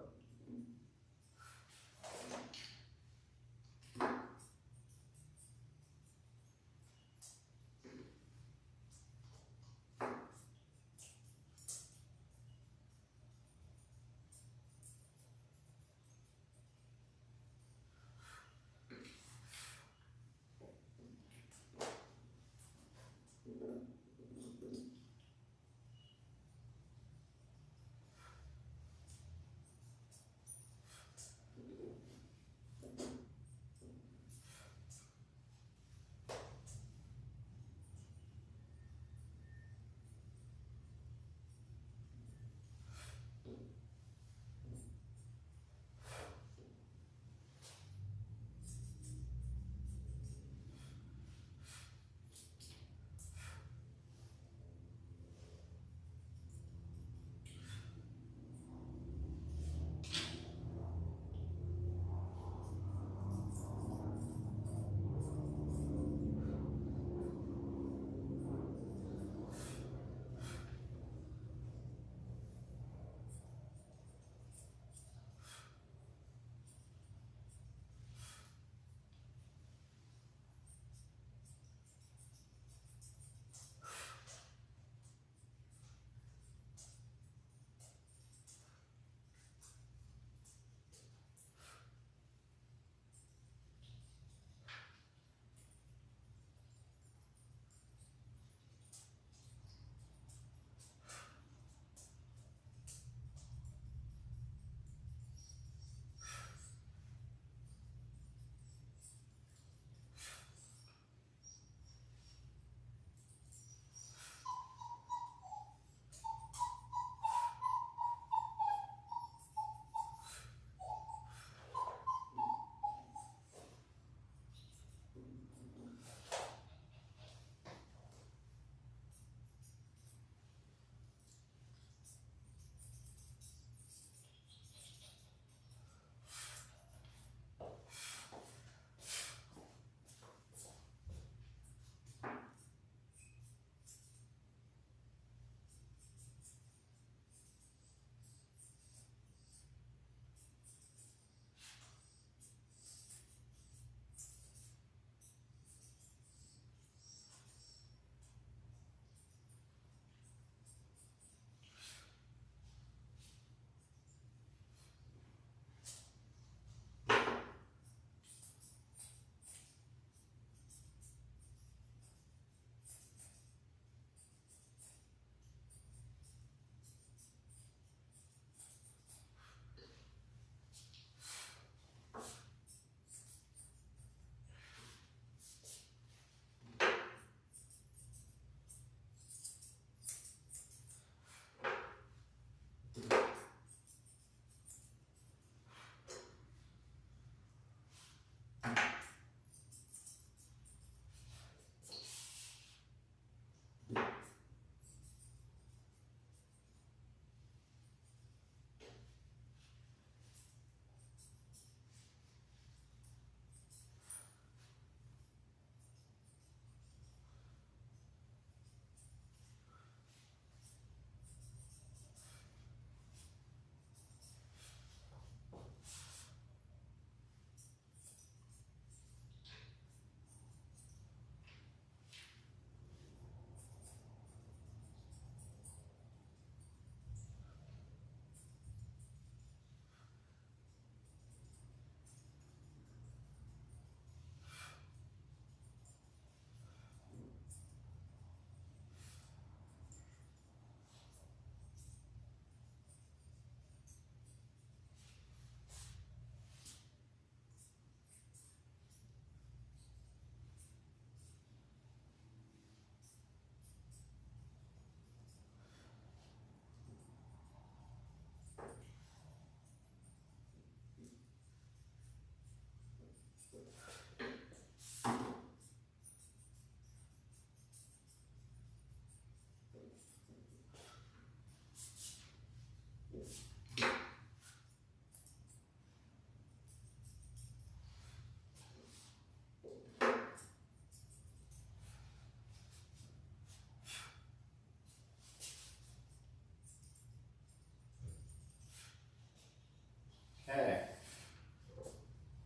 A: Okay,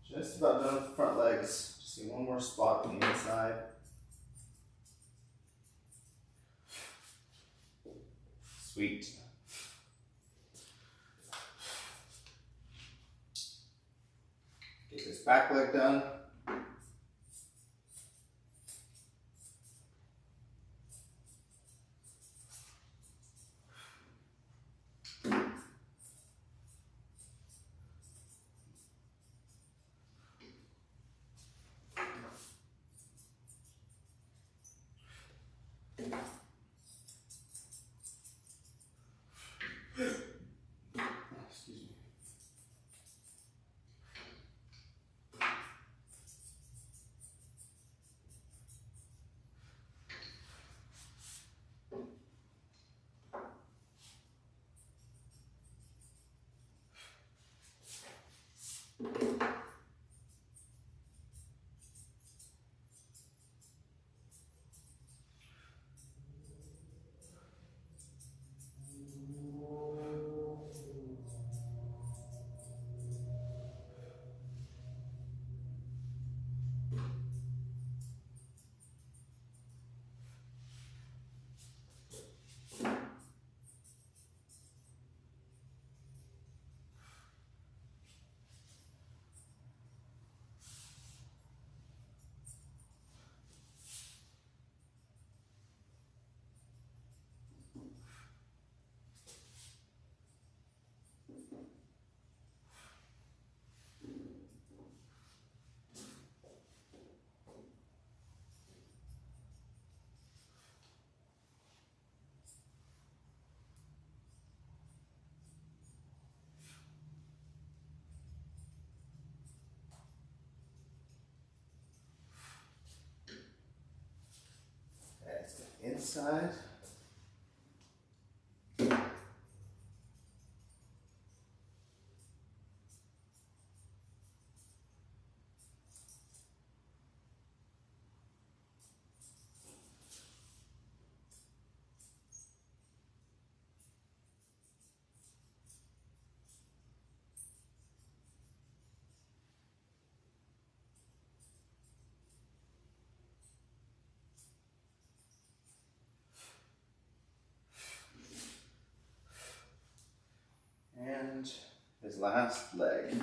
A: just about done with the front legs. Just need one more spot on the inside. Sweet. Get this back leg done. Excuse me. That's the inside. And his last leg.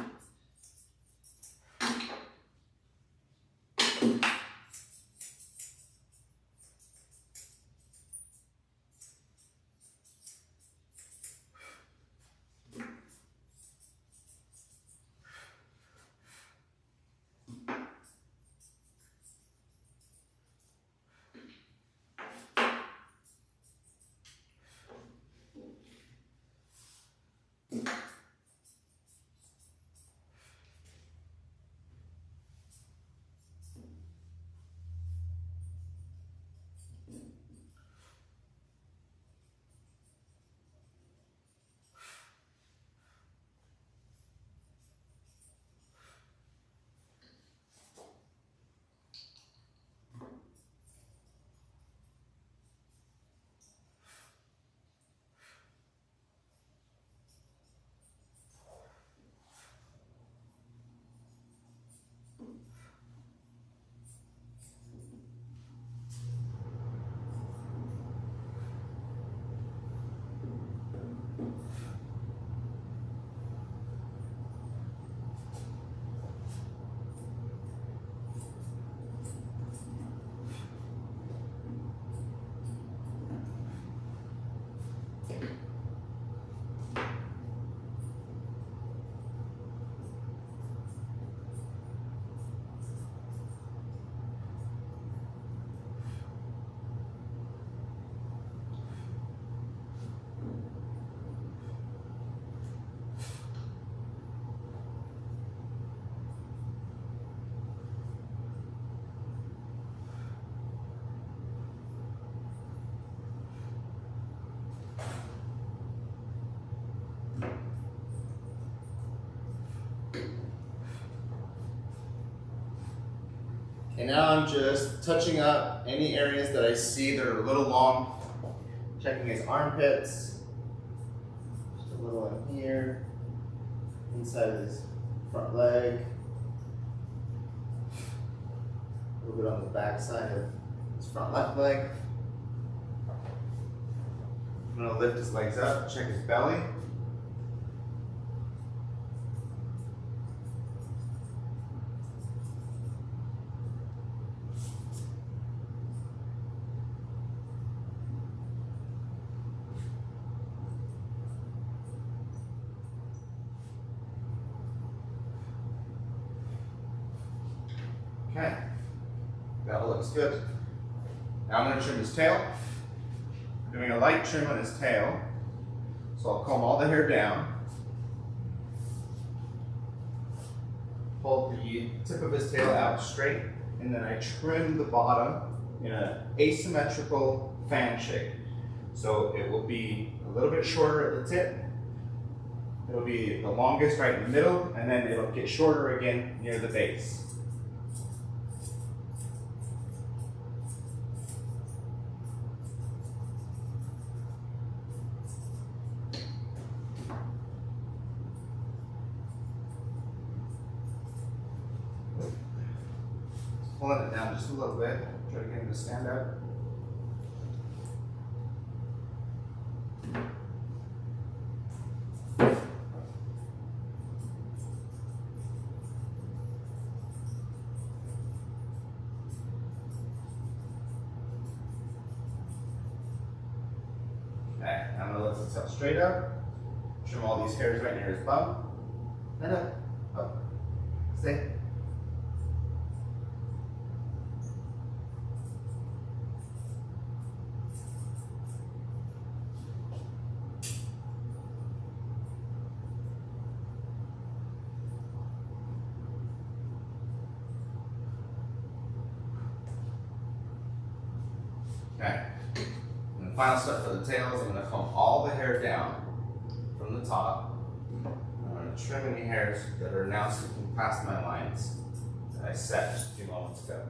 A: And now I'm just touching up any areas that I see that are a little long. Checking his armpits. Just a little in here. Inside of his front leg. A little bit on the back side of his front left leg. I'm going to lift his legs up, check his belly. Okay, that looks good. Now I'm going to trim his tail. I'm doing a light trim on his tail. So I'll comb all the hair down. Hold the tip of his tail out straight, and then I trim the bottom in an asymmetrical fan shape. So it will be a little bit shorter at the tip. It'll be the longest right in the middle, and then it'll get shorter again near the base. Pulling it down just a little bit, try to get him to stand up. Okay, I'm going to lift himself straight up, trim all these hairs right near his bum, and up, stay. Okay, and the final step for the tail is I'm going to comb all the hair down from the top. I'm going to trim any hairs that are now sticking past my lines that I set just a few moments ago.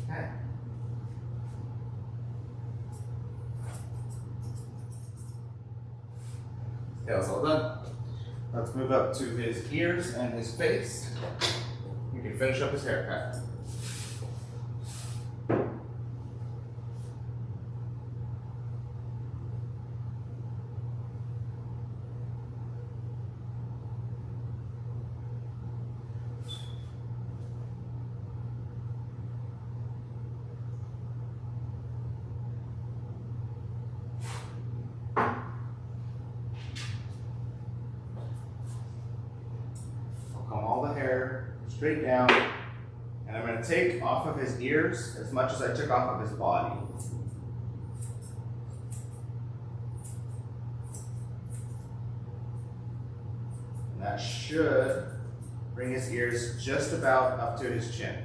A: Okay. Tail's all done. Let's move up to his ears and his face. We can finish up his haircut. Comb all the hair straight down, and I'm going to take off of his ears as much as I took off of his body. And that should bring his ears just about up to his chin.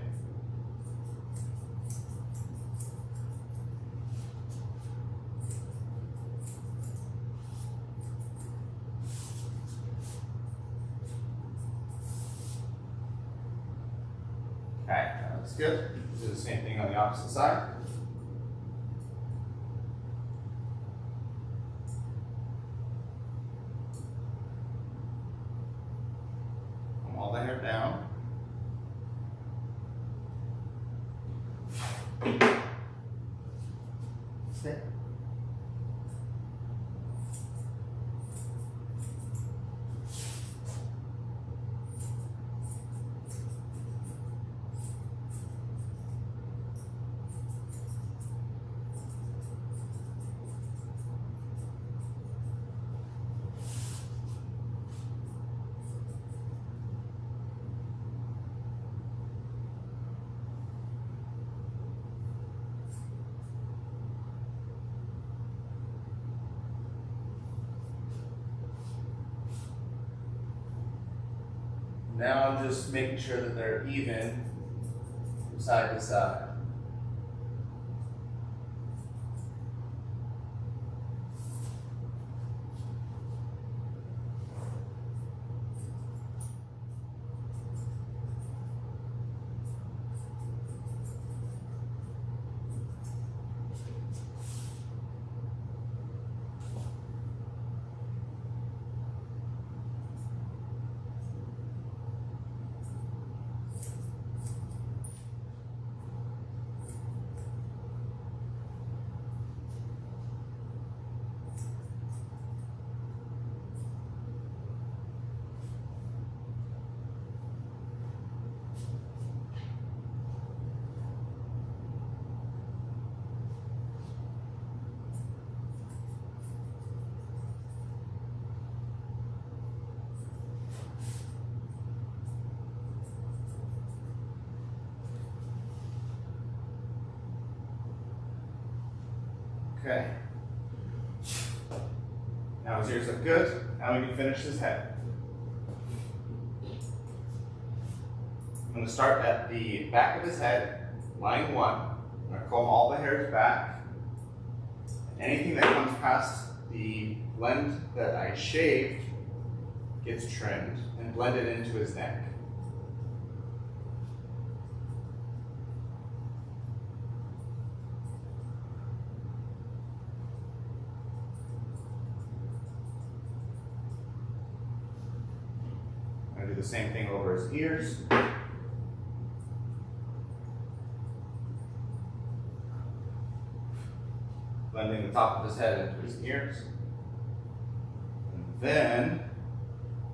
A: Okay, that looks good. Do the same thing on the opposite side. Comb all the hair down. Stay. Now I'm just making sure that they're even from side to side. Okay. Now his ears look good. Now we can finish his head. I'm going to start at the back of his head, line 1. I'm going to comb all the hairs back. Anything that comes past the blend that I shaved gets trimmed and blended into his neck. I'm going to do the same thing over his ears. Blending the top of his head into his ears. And then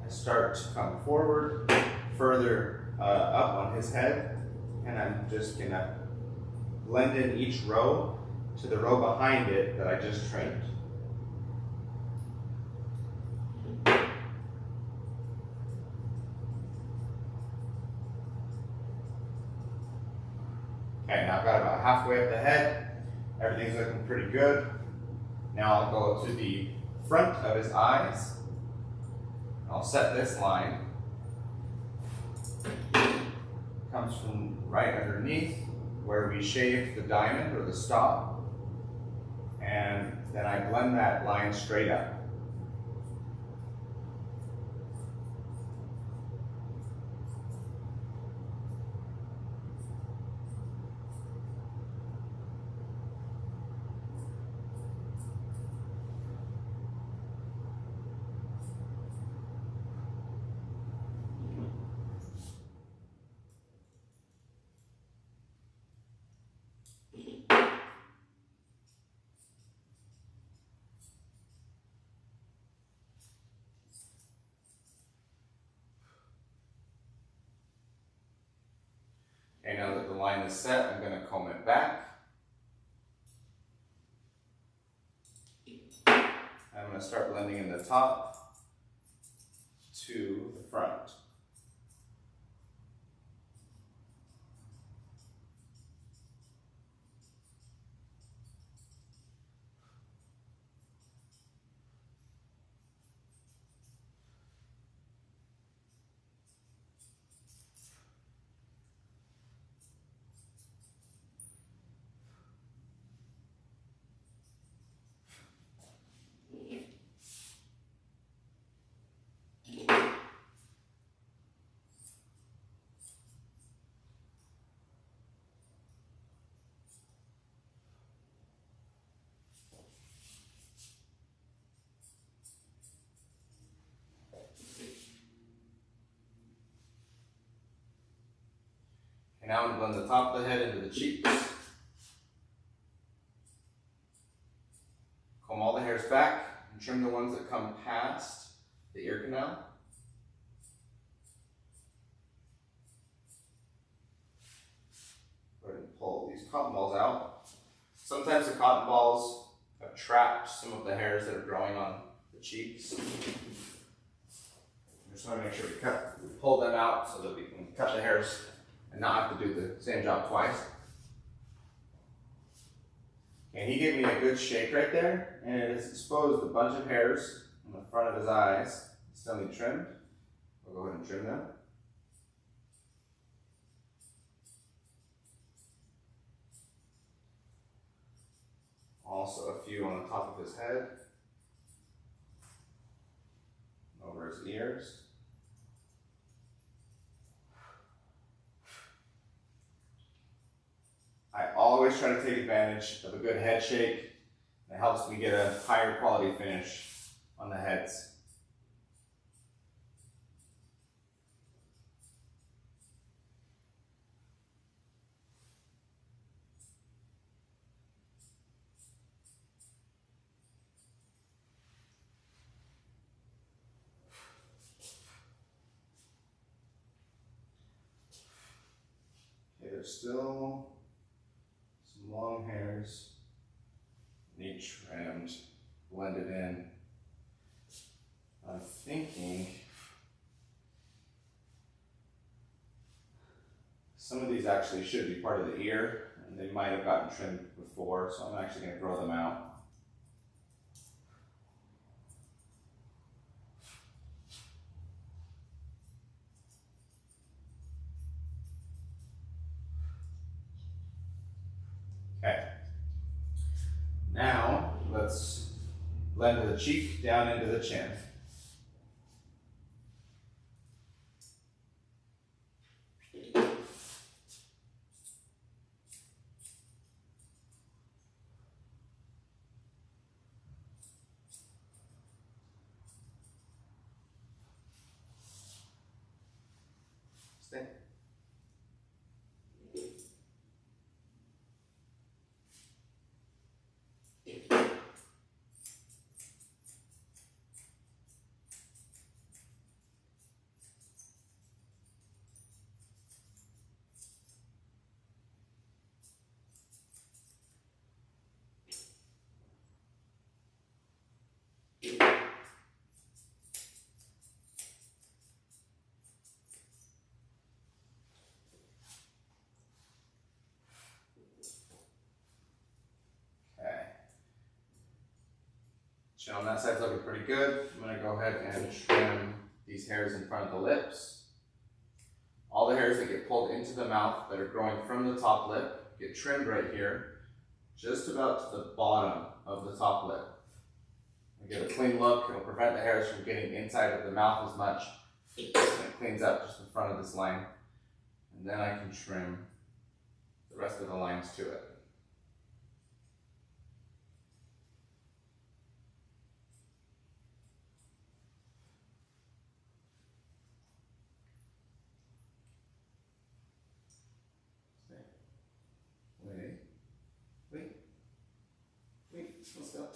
A: I start to come forward, further up on his head, and I'm just going to blend in each row to the row behind it that I just trimmed. Okay, now I've got about halfway up the head. Everything's looking pretty good. Now I'll go to the front of his eyes. I'll set this line. Comes from right underneath where we shaved the diamond or the stop. And then I blend that line straight up. Okay, now that the line is set, I'm going to comb it back. I'm going to start blending in the top to the front. And now I'm going to blend the top of the head into the cheeks. Comb all the hairs back and trim the ones that come past the ear canal. Go ahead and pull these cotton balls out. Sometimes the cotton balls have trapped some of the hairs that are growing on the cheeks. Just want to make sure we pull them out so that we can cut the hairs and not have to do the same job twice. And he gave me a good shake right there, and it has exposed a bunch of hairs on the front of his eyes. Still need trimmed. We'll go ahead and trim them. Also a few on the top of his head, over his ears. I always try to take advantage of a good head shake. It helps me get a higher quality finish on the heads. Okay, there's still some long hairs. Need trimmed, blended in. I'm thinking some of these actually should be part of the ear, and they might have gotten trimmed before, so I'm actually going to grow them out. Okay. Now, let's blend the cheek down into the chin. Stay. Chin on that side's looking pretty good. I'm going to go ahead and trim these hairs in front of the lips. All the hairs that get pulled into the mouth that are growing from the top lip get trimmed right here, just about to the bottom of the top lip. I get a clean look. It'll prevent the hairs from getting inside of the mouth as much. And it cleans up just the front of this line. And then I can trim the rest of the lines to it. Wait, let's go.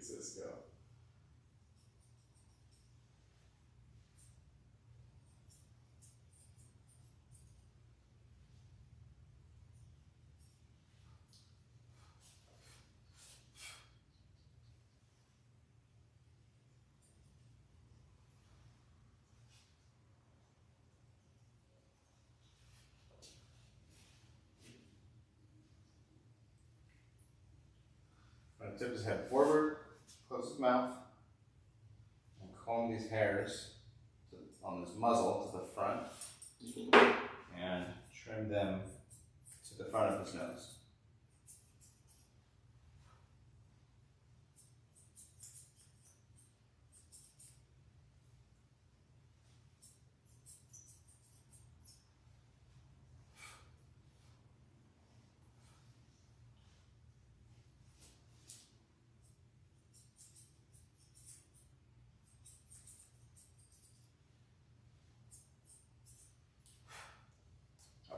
A: cute, Cisco. I'm going to tip his head forward, close his mouth, and comb these hairs on his muzzle to the front, and trim them to the front of his nose.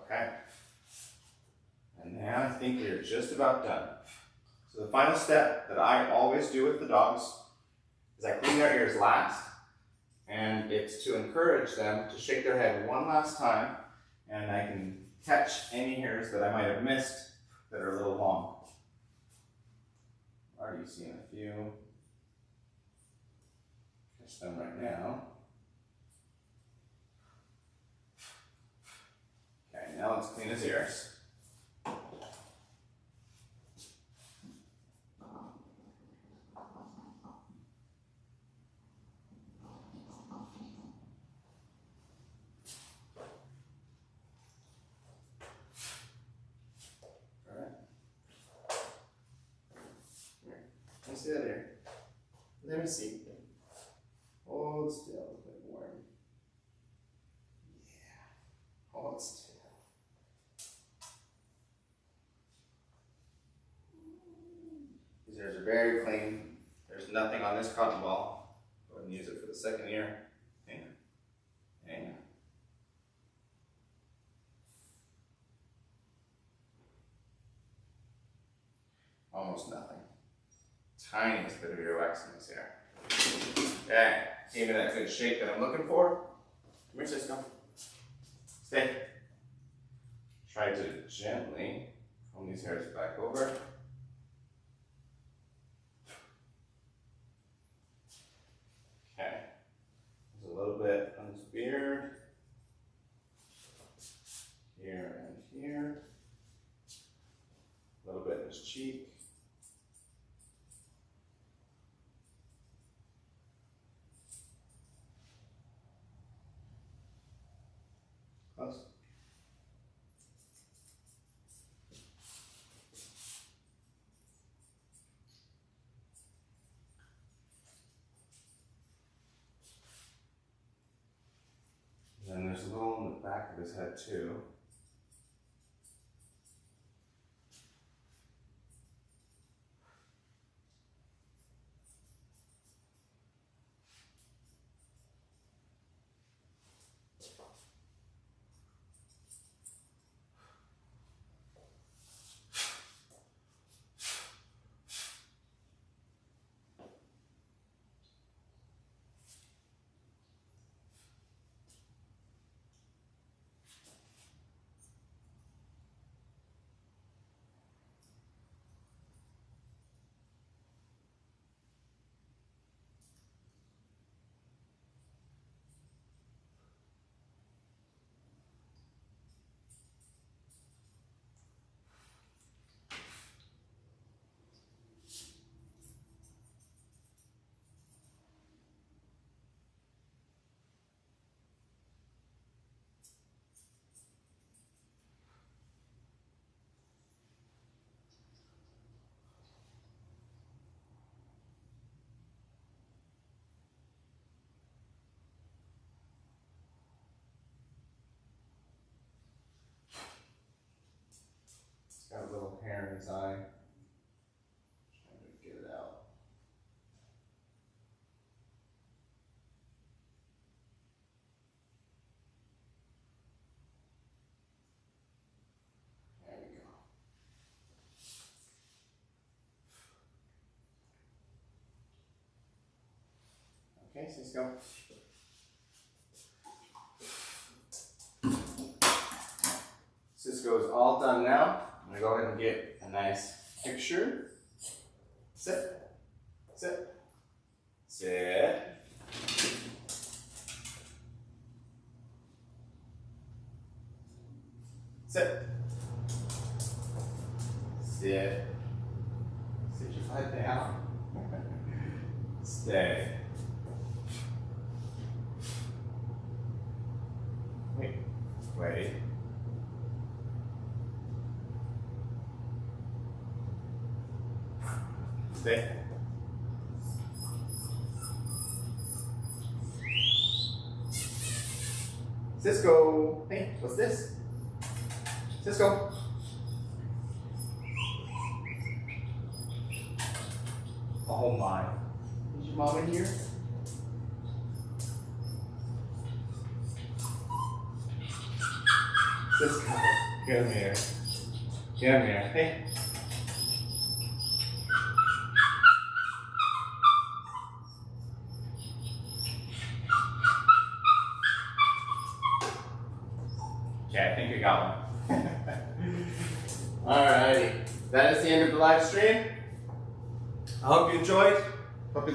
A: Okay, and now I think we are just about done. So the final step that I always do with the dogs is I clean their ears last, and it's to encourage them to shake their head one last time, and I can catch any hairs that I might have missed that are a little long. Already seen a few. Catch them right now. Okay, now let's clean his ears. Let me see that ear. Let me see. Hold still, a bit warm. Yeah. Hold still. These ears are very clean. There's nothing on this cotton ball. Go ahead and use it for the second ear. Hang on. Hang on. Almost nothing. Tiniest bit of earwax in this hair. Okay, gave me that good shake that I'm looking for. Come here, Cisco. Stay. Try to gently comb these hairs back over. Okay, there's a little bit on his beard. Here and here. A little bit in his cheek. Close. And then there's a little in the back of his head too. Got a little hair in his eye. Trying to get it out. There we go. Okay, Cisco. Cisco is all done now. I'm gonna go ahead and get a nice picture. Sit. Sit. Sit. Sit. Sit. Sit your butt down. Stay. Wait. Wait. Stay. Cisco. Hey, what's this? Cisco. Oh my. Is your mom in here? Cisco. Come here. Come here. Hey. Okay, I think I got one. Alrighty. That is the end of the live stream. I hope you enjoyed. Hope you